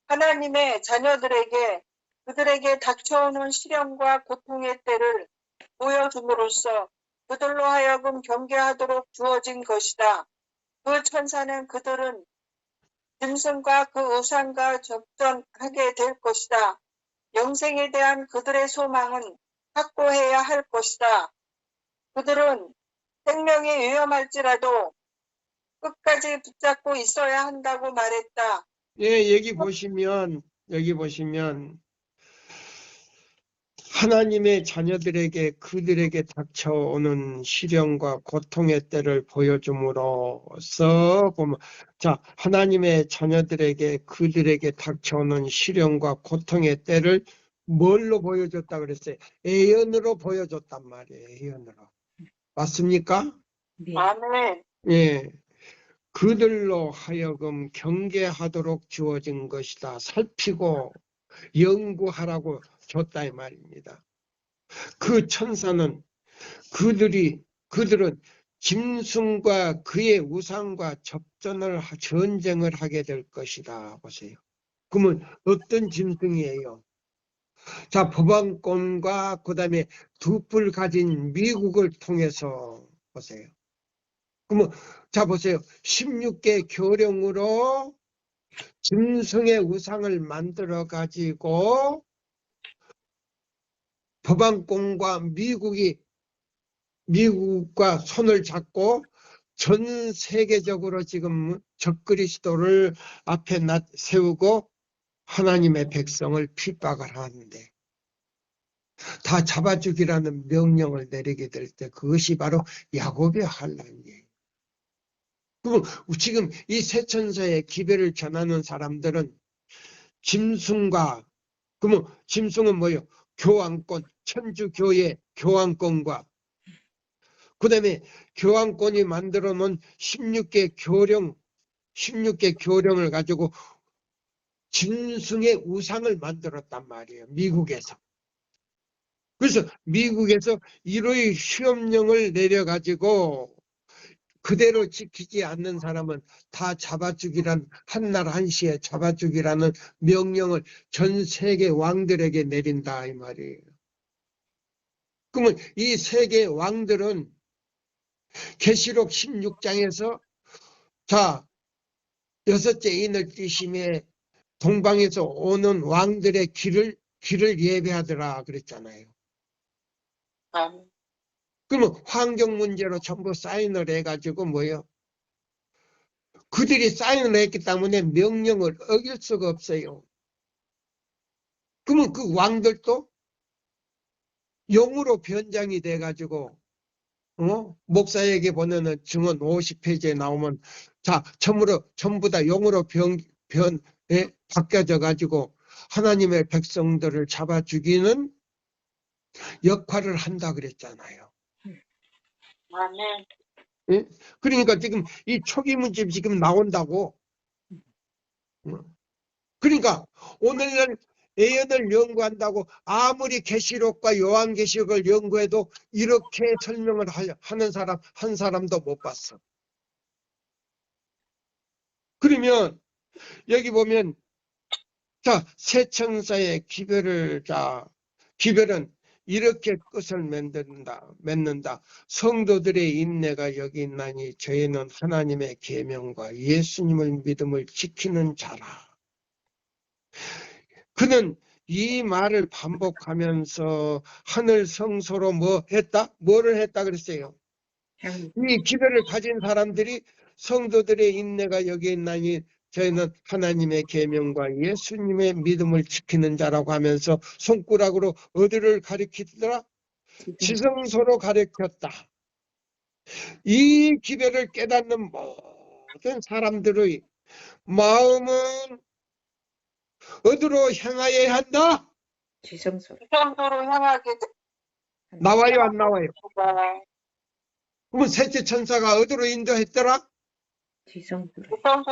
하나님의 자녀들에게 그들에게 닥쳐오는 시련과 고통의 때를 보여줌으로써 그들로 하여금 경계하도록 주어진 것이다. 그 천사는 그들은 짐승과 그 우상과 접전하게 될 것이다. 영생에 대한 그들의 소망은 확고해야 할 것이다. 그들은 생명이 위험할지라도 끝까지 붙잡고 있어야 한다고 말했다. 예, 여기 보시면 하나님의 자녀들에게 그들에게 닥쳐오는 시련과 고통의 때를 보여줌으로써 보면 자 하나님의 자녀들에게 그들에게 닥쳐오는 시련과 고통의 때를 뭘로 보여줬다 그랬어요? 예언으로 보여줬단 말이에요. 예언으로. 맞습니까? 네. 아멘. 예. 그들로 하여금 경계하도록 주어진 것이다. 살피고 연구하라고 줬다 이 말입니다. 그 천사는 그들은 짐승과 그의 우상과 전쟁을 하게 될 것이다. 보세요. 그러면 어떤 짐승이에요? 자, 법왕권과 그 다음에 두 뿔 가진 미국을 통해서 보세요. 그러면 자 보세요. 16개 교령으로 짐승의 우상을 만들어 가지고 법왕권과 미국과 손을 잡고 전 세계적으로 지금 적그리스도를 앞에 세우고 하나님의 백성을 핍박을 하는데 다 잡아 죽이라는 명령을 내리게 될 때 그것이 바로 야곱의 환란이에요. 그럼 지금 이 세 천사의 기별을 전하는 사람들은 짐승과, 그러면 짐승은 뭐예요? 교황권, 천주교의 교황권과 그 다음에 교황권이 만들어 놓은 16개 교령을 가지고 짐승의 우상을 만들었단 말이에요. 미국에서. 그래서 미국에서 1호의 시험령을 내려가지고 그대로 지키지 않는 사람은 다 잡아 죽이란, 한날 한시에 잡아 죽이라는 명령을 전 세계 왕들에게 내린다 이 말이에요. 그러면 이 세계 왕들은 계시록 16장에서 자, 여섯째 인을 띠심에 동방에서 오는 왕들의 길을 예배하더라 그랬잖아요. 그러면 환경 문제로 전부 사인을 해가지고 뭐예요? 그들이 사인을 했기 때문에 명령을 어길 수가 없어요. 그러면 그 왕들도 영으로 변장이 돼가지고 목사에게 보내는 증언 50페이지에 나오면 자 전부 다 영으로 바뀌어져 가지고 하나님의 백성들을 잡아 죽이는 역할을 한다 그랬잖아요. 아멘. 예? 그러니까 지금 이 초기 문제 지금 나온다고. 그러니까 오늘날 예언을 연구한다고 아무리 계시록과 요한계시록을 연구해도 이렇게 설명을 하는 사람 한 사람도 못 봤어. 그러면 여기 보면 자, 세 천사의 기별은 이렇게 끝을 맺는다. 성도들의 인내가 여기 있나니 저희는 하나님의 계명과 예수님을 믿음을 지키는 자라. 그는 이 말을 반복하면서 하늘 성소로 뭐를 했다 그랬어요? 이 기별을 가진 사람들이 성도들의 인내가 여기 있나니 저희는 하나님의 계명과 예수님의 믿음을 지키는 자라고 하면서 손가락으로 어디를 가리키더라? 지성소로 가리켰다. 이 기별을 깨닫는 모든 사람들의 마음은 어디로 향하여야 한다? 지성소로. 지성소로 향하게 나와요 안 나와요? 됩니다. 그러면 셋째 천사가 어디로 인도했더라? 지성소로.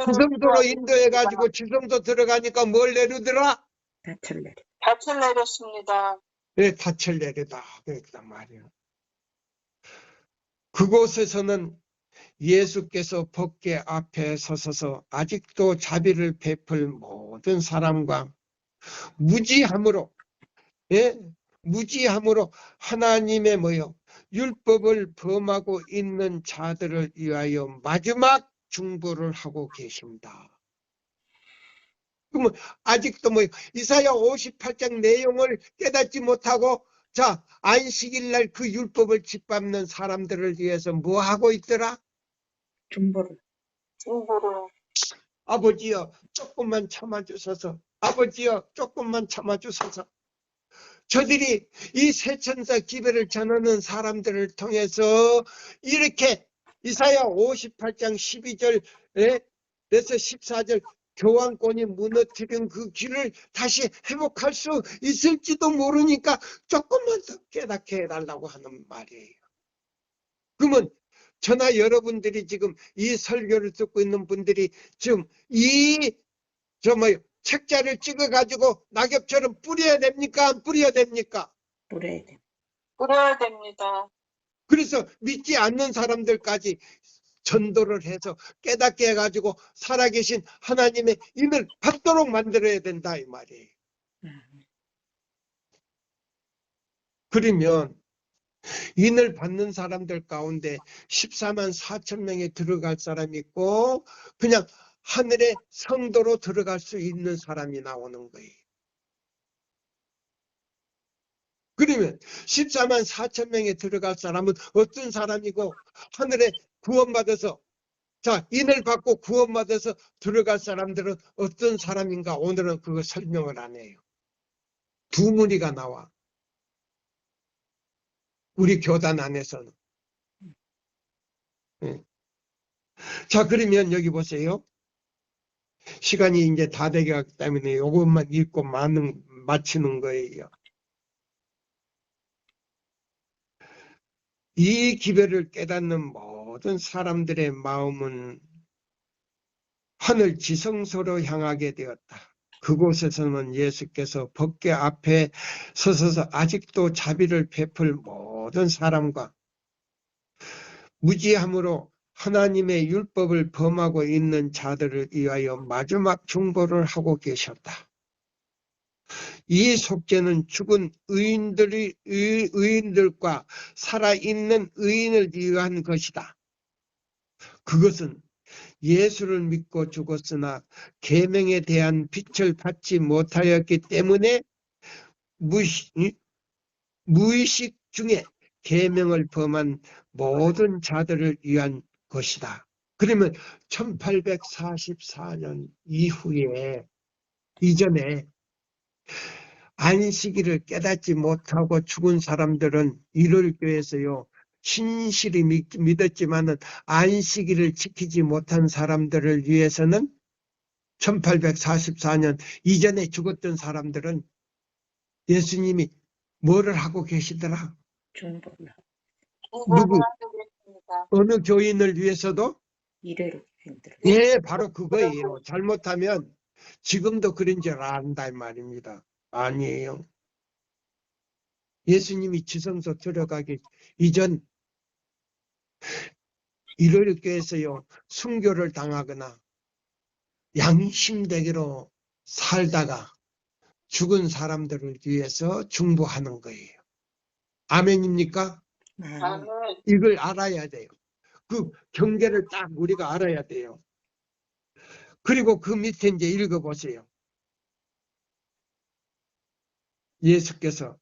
지성소로 인도해가지고 지성소 들어가니까 뭘 내리더라? 닻을 내려. 닻을 내렸습니다. 네, 닻을 내리다 그랬단 말이에요. 그곳에서는 예수께서 법궤 앞에 서서서 아직도 자비를 베풀 모든 사람과 무지함으로 하나님의 율법을 범하고 있는 자들을 위하여 마지막 중보를 하고 계십니다. 그러면 아직도 이사야 58장 내용을 깨닫지 못하고 자, 안식일날 그 율법을 짓밟는 사람들을 위해서 뭐 하고 있더라? 중보를. 아버지여 조금만 참아주소서. 아버지여 조금만 참아주소서. 저들이 이 세천사 기별을 전하는 사람들을 통해서 이렇게 이사야 58장 12절에서 14절 교황권이 무너뜨린 그 길을 다시 회복할 수 있을지도 모르니까 조금만 더 깨닫게 해달라고 하는 말이에요. 그러면 저나 여러분들이 지금 이 설교를 듣고 있는 분들이 지금 책자를 찍어가지고 낙엽처럼 뿌려야 됩니까? 안 뿌려야 됩니까? 뿌려야 돼. 뿌려야 됩니다. 그래서 믿지 않는 사람들까지 전도를 해서 깨닫게 해가지고 살아계신 하나님의 인을 받도록 만들어야 된다 이 말이에요. 그러면 인을 받는 사람들 가운데 14만 4천 명에 들어갈 사람이 있고 그냥 하늘의 성도로 들어갈 수 있는 사람이 나오는 거예요. 그러면 14만 4천 명에 들어갈 사람은 어떤 사람이고 하늘에 구원받아서 자 인을 받고 구원받아서 들어갈 사람들은 어떤 사람인가 오늘은 그거 설명을 안 해요. 두 무리가 나와. 우리 교단 안에서는. 자 그러면 여기 보세요. 시간이 이제 다 되기 때문에 이것만 읽고 마치는 거예요. 이 기별을 깨닫는 모든 사람들의 마음은 하늘 지성소로 향하게 되었다. 그곳에서는 예수께서 법궤 앞에 서서 아직도 자비를 베풀 모든 사람과 무지함으로 하나님의 율법을 범하고 있는 자들을 위하여 마지막 중보를 하고 계셨다. 이 속죄는 죽은 의인들과 살아있는 의인을 위한 것이다. 그것은 예수를 믿고 죽었으나 계명에 대한 빛을 받지 못하였기 때문에 무의식 중에 계명을 범한 모든 자들을 위한 것이다. 그러면 1844년 이전에 안식일을 깨닫지 못하고 죽은 사람들은 1월 교회에서요. 신실히 믿었지만은 안식일을 지키지 못한 사람들을 위해서는 1844년 이전에 죽었던 사람들은 예수님이 뭐를 하고 계시더라? 중보를 누구? 하고 계십니다. 어느 교인을 위해서도? 이래로 힘들어. 예, 바로 그거예요. 잘못하면 지금도 그런 줄 안다 이 말입니다. 아니에요. 예수님이 지성소 들어가기 이전 일요일교에서요 순교를 당하거나 양심되기로 살다가 죽은 사람들을 위해서 중보하는 거예요. 아멘입니까? 아멘. 이걸 알아야 돼요. 그 경계를 딱 우리가 알아야 돼요. 그리고 그 밑에 이제 읽어보세요. 예수께서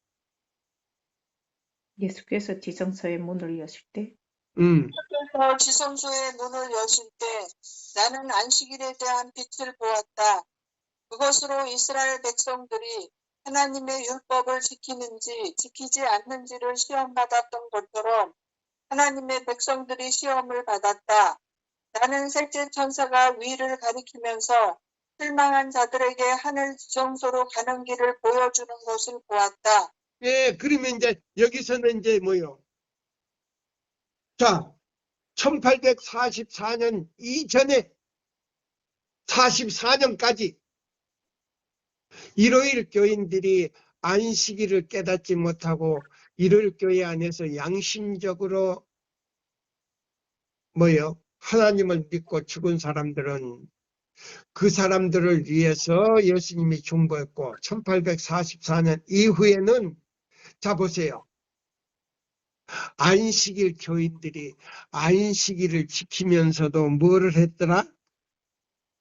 지성소의 문을 여실 때 그래서 지성소의 문을 여실 때 나는 안식일에 대한 빛을 보았다. 그것으로 이스라엘 백성들이 하나님의 율법을 지키는지 지키지 않는지를 시험받았던 것처럼 하나님의 백성들이 시험을 받았다. 나는 셋째 천사가 위를 가리키면서 실망한 자들에게 하늘 지성소로 가는 길을 보여주는 것을 보았다. 예, 그러면 이제 여기서는 이제 뭐요? 자, 1844년 이전에 44년까지 일요일 교인들이 안식일을 깨닫지 못하고 일요일 교회 안에서 양심적으로 뭐요? 하나님을 믿고 죽은 사람들은 그 사람들을 위해서 예수님이 중보했고 1844년 이후에는 자 보세요. 안식일 교인들이 안식일을 지키면서도 뭐를 했더라?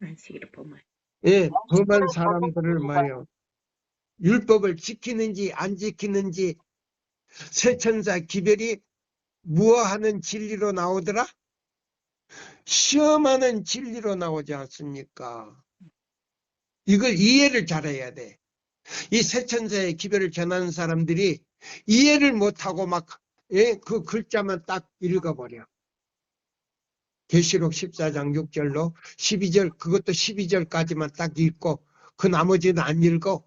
안식일을 범할 예, 범한 사람들을 뭐요? 율법을 지키는지 안 지키는지 세천사 기별이 무엇하는 진리로 나오더라? 시험하는 진리로 나오지 않습니까? 이걸 이해를 잘해야 돼. 이 세천사의 기별을 전하는 사람들이 이해를 못하고 막 그 글자만 딱 읽어버려. 계시록 14장 6절로 12절 그것도 12절까지만 딱 읽고 그 나머지는 안 읽어.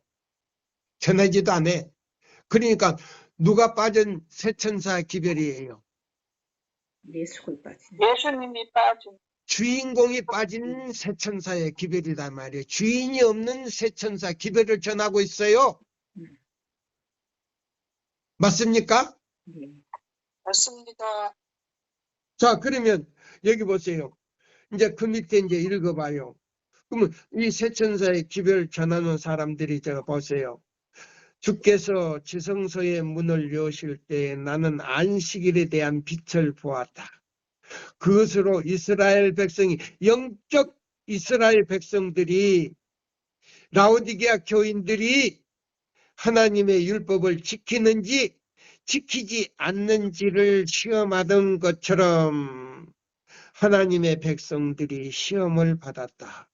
전하지도 안 해. 그러니까 누가 빠진 세천사 기별이에요? 예수를 빠진 예수님이 빠진 주인공이 빠진 세천사의 기별이란 말이에요. 주인이 없는 세천사 기별을 전하고 있어요. 맞습니까? 맞습니다. 자, 그러면 여기 보세요. 이제 그 밑에 이제 읽어봐요. 그러면 이 세천사의 기별을 전하는 사람들이 제가 보세요. 주께서 지성소의 문을 여실 때 나는 안식일에 대한 빛을 보았다. 그것으로 이스라엘 백성이, 영적 이스라엘 백성들이, 라오디게아 교인들이 하나님의 율법을 지키는지 지키지 않는지를 시험하던 것처럼 하나님의 백성들이 시험을 받았다.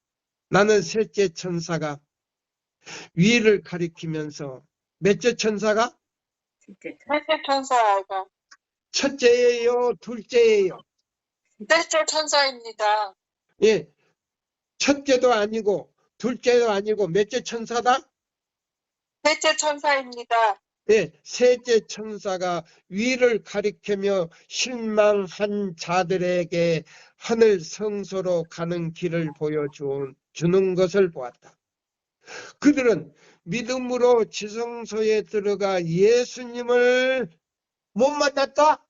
나는 셋째 천사가 위를 가리키면서, 몇째 천사가? 셋째 셋째 천사가 첫째예요, 둘째예요? 셋째 천사입니다. 예, 첫째도 아니고 둘째도 아니고 몇째 천사다? 셋째 천사입니다. 예, 셋째 천사가 위를 가리키며 실망한 자들에게 하늘 성소로 가는 길을 보여주는 것을 보았다. 그들은 믿음으로 지성소에 들어가 예수님을 못 만났다?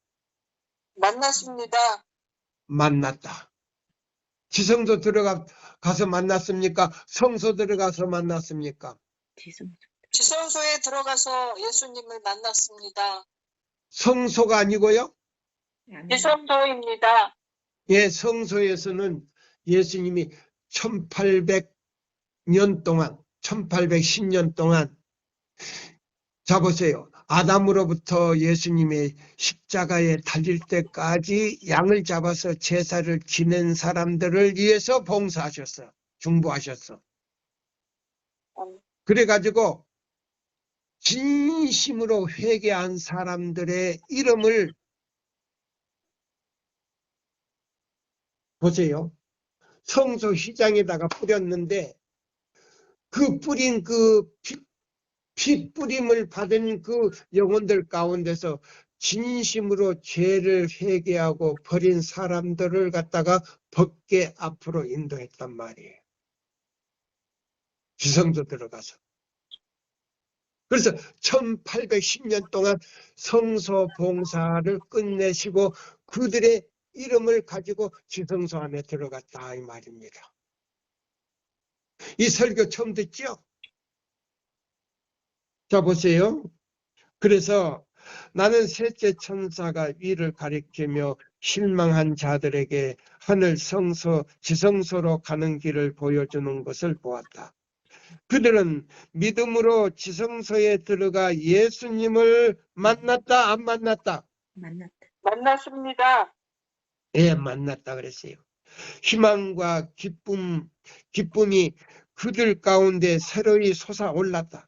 만났습니다. 만났다. 지성소 들어가서 만났습니까? 성소 들어가서 만났습니까? 지성소. 지성소에 들어가서 예수님을 만났습니다. 성소가 아니고요. 지성소입니다. 예, 성소에서는 예수님이 1800년 동안, 1810년 동안, 자 보세요. 아담으로부터 예수님의 십자가에 달릴 때까지 양을 잡아서 제사를 지낸 사람들을 위해서 봉사하셨어. 중보하셨어. 그래가지고 진심으로 회개한 사람들의 이름을 보세요. 성소 휘장에다가 뿌렸는데 그 뿌린 피 뿌림을 받은 그 영혼들 가운데서 진심으로 죄를 회개하고 버린 사람들을 갖다가 법궤 앞으로 인도했단 말이에요. 지성소 들어가서. 그래서 1810년 동안 성소 봉사를 끝내시고 그들의 이름을 가지고 지성소 안에 들어갔다 이 말입니다. 이 설교 처음 듣죠? 자 보세요. 그래서 나는 셋째 천사가 위를 가리키며 실망한 자들에게 하늘 성소 지성소로 가는 길을 보여주는 것을 보았다. 그들은 믿음으로 지성소에 들어가 예수님을 만났다 안 만났다? 만났다. 만났습니다. 예, 만났다 그랬어요. 희망과 기쁨이 그들 가운데 새로이 솟아올랐다.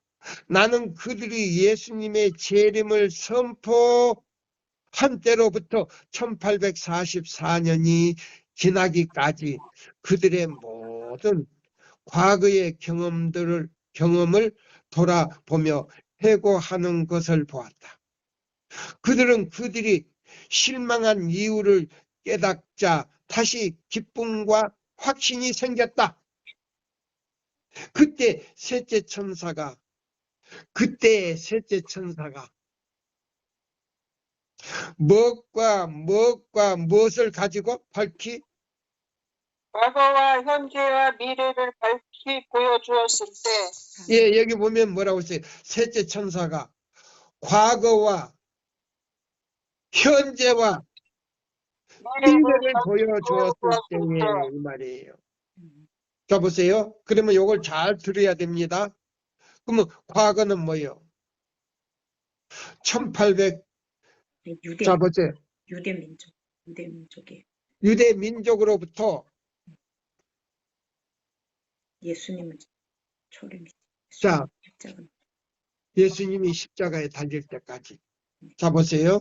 나는 그들이 예수님의 재림을 선포한 때로부터 1844년이 지나기까지 그들의 모든 과거의 경험을 돌아보며 회고하는 것을 보았다. 그들은 그들이 실망한 이유를 깨닫자 다시 기쁨과 확신이 생겼다. 그때 셋째 천사가 무엇을 가지고 밝히 과거와 현재와 미래를 밝히 보여주었을 때 예, 여기 보면 뭐라고 써요? 셋째 천사가 과거와 현재와 미래를 보여주었을 때에 이 말이에요. 자 보세요. 그러면 이걸 잘 들어야 됩니다. 그러면 과거는 뭐예요? 1800 자 보세요. 유대 민족에 유대 민족으로부터 예수님은 초림이. 자 예수님이 십자가에 달릴 때까지. 자 보세요.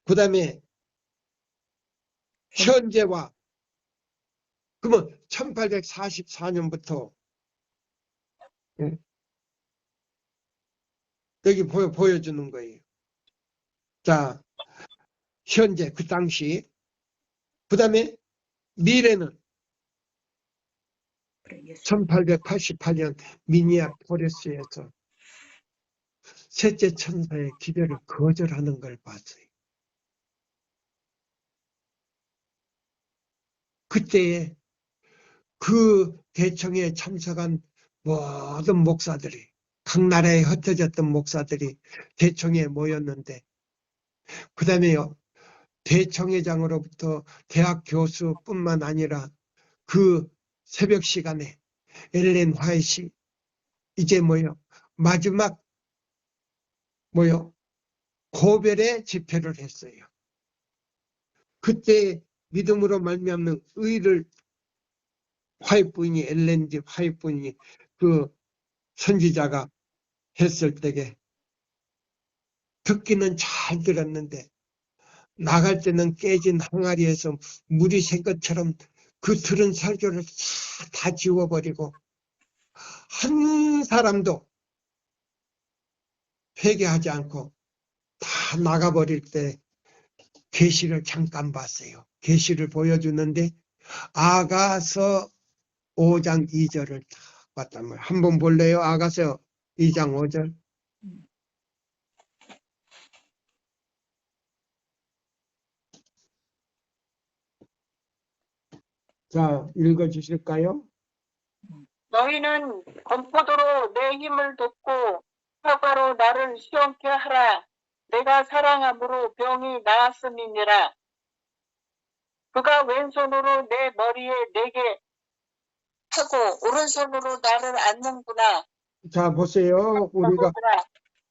그 다음에 현재와 그러면 1844년부터 여기 보여주는 거예요. 자 현재 그 당시 그 다음에 미래는 1888년 미니아포리스에서 셋째 천사의 기별을 거절하는 걸 봤어요. 그때에 그 대청에 참석한 모든 목사들이 각 나라에 흩어졌던 목사들이 대청에 모였는데, 그 다음에요, 대청회장으로부터 대학 교수뿐만 아니라 그 새벽 시간에 엘렌 화이트이 이제 마지막 고별의 집회를 했어요. 그때 믿음으로 말미암는 의를 화이트 부인이, 엘렌 화이트 부인이 그 선지자가 했을 때에 듣기는 잘 들었는데 나갈 때는 깨진 항아리에서 물이 샌 것처럼 그 들은 설교를 다 지워버리고 한 사람도 회개하지 않고 다 나가버릴 때 계시를 잠깐 봤어요. 계시를 보여주는데 아가서 5장 2절을 딱 봤단 말이에요. 한번 볼래요? 아가서 2장 5절. 자, 읽어주실까요? 너희는 건포도로 내 힘을 돕고 사과로 나를 시원케 하라. 내가 사랑함으로 병이 나았음이니라. 그가 왼손으로 내 머리에 내게 하고 오른손으로 나를 안는구나. 자, 보세요. 우리가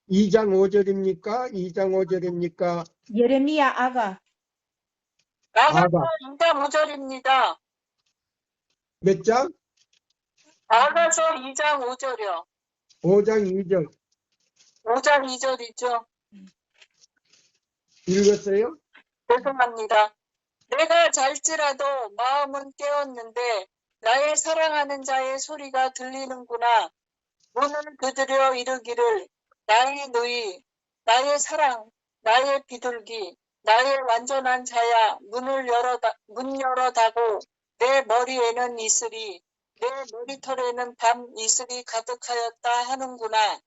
2장 5절입니까? 2장 5절입니까? 예레미야 아가. 아가서 아가. 2장 5절입니다. 몇 장? 아가서 2장 5절이요. 5장 2절. 5장 2절이죠. 읽었어요? 죄송합니다. 내가 잘지라도 마음은 깨었는데 나의 사랑하는 자의 소리가 들리는구나. 문을 두드려 이르기를 나의 누이, 나의 사랑, 나의 비둘기, 나의 완전한 자야 문 열어다고 내 머리에는 이슬이 내 머리털에는 밤 이슬이 가득하였다 하는구나.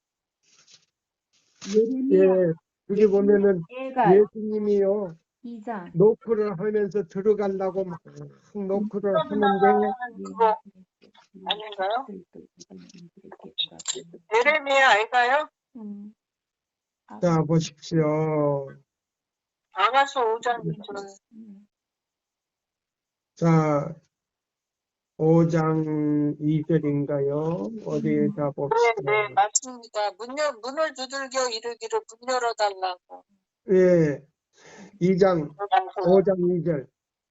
예레미야 예, 여기 보면은 얘가 예수님이요, 2장. 노크를 하면서 들어가려고 막 노크를 하는데, 그거 아닌가요? 예레미야 알까요? 자, 보십시오. 아가서 5장 2절. 자, 5장 2절인가요? 어디에다 봅시다. 네, 맞습니다. 문을 두들겨 이르기를 문 열어달라고. 예, 5장 2절.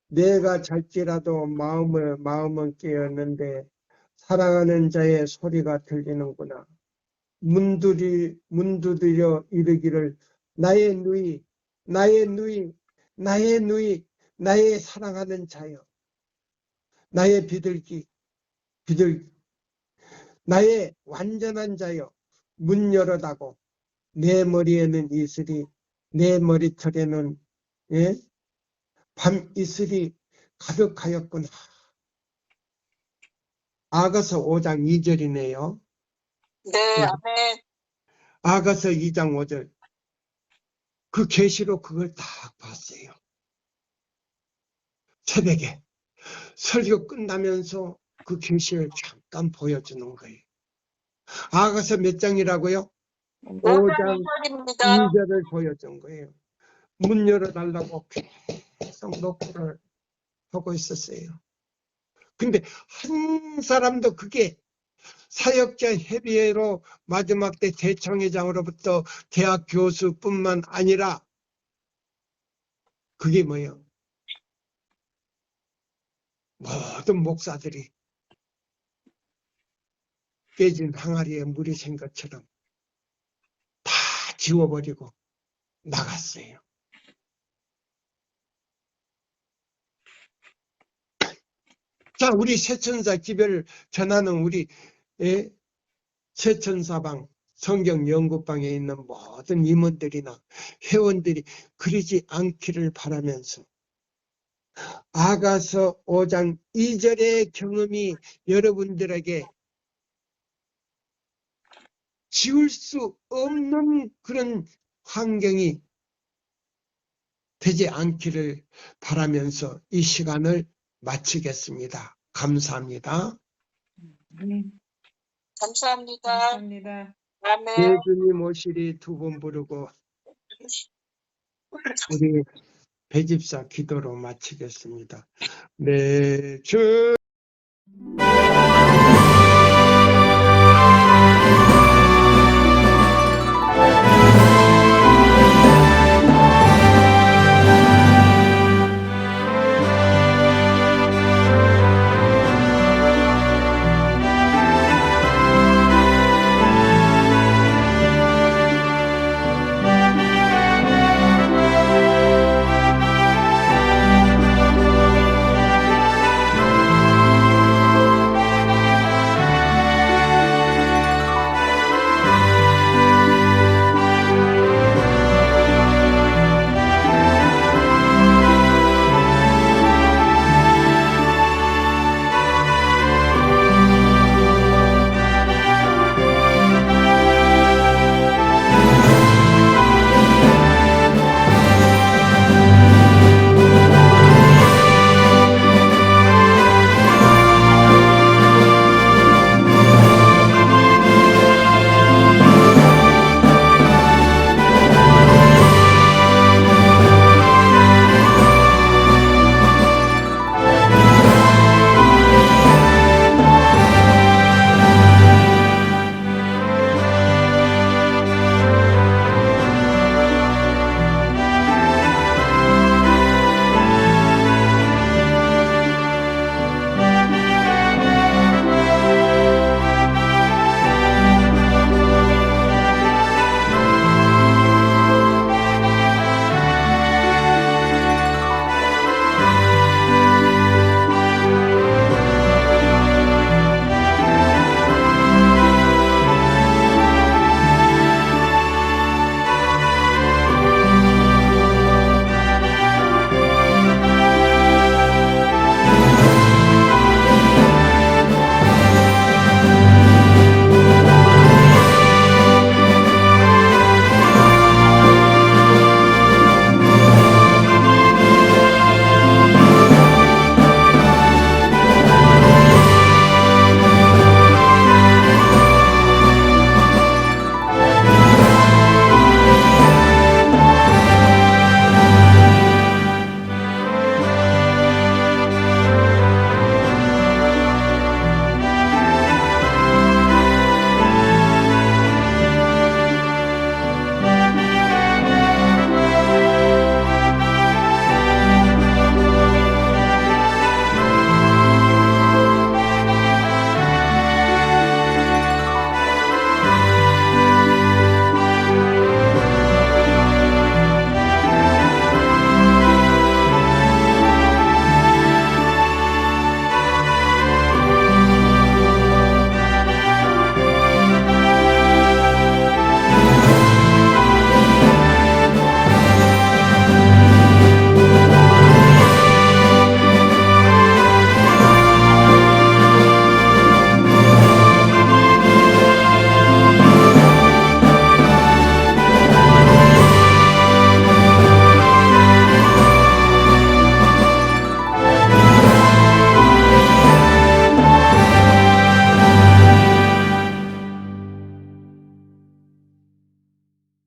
내가 잘지라도 마음은 깨었는데 사랑하는 자의 소리가 들리는구나. 문 두드려 이르기를 나의 누이, 나의 누이, 나의 누이, 나의 사랑하는 자여, 나의 비둘기, 나의 완전한 자여, 문 열어다고. 내 머리에는 이슬이, 내 머리털에는 밤 이슬이 가득하였구나. 아가서 5장 2절이네요. 네, 아멘. 아가서 2장 5절. 그 계시로 그걸 딱 봤어요. 새벽에 설교 끝나면서 그 계시를 잠깐 보여주는 거예요. 아가서 몇 장이라고요? 5장 2절입니다. 2절을 보여준 거예요. 문 열어달라고 계속 노크를 하고 있었어요. 근데 한 사람도 그게 사역자 협의회로 마지막 때 대청회장으로부터 대학 교수뿐만 아니라 그게 뭐예요? 모든 목사들이 깨진 항아리에 물이 샌 것처럼 다 지워버리고 나갔어요. 자, 우리 새천사 기별을 전하는 우리 새천사방 성경 연구방에 있는 모든 임원들이나 회원들이 그러지 않기를 바라면서 아가서 5장 2절의 경험이 여러분들에게 지울 수 없는 그런 환경이 되지 않기를 바라면서 이 시간을 마치겠습니다. 감사합니다. 감사합니다. 감사합니다. 아멘. 예수님 오시리 두 번 부르고 우리 배집사 기도로 마치겠습니다. 네, 주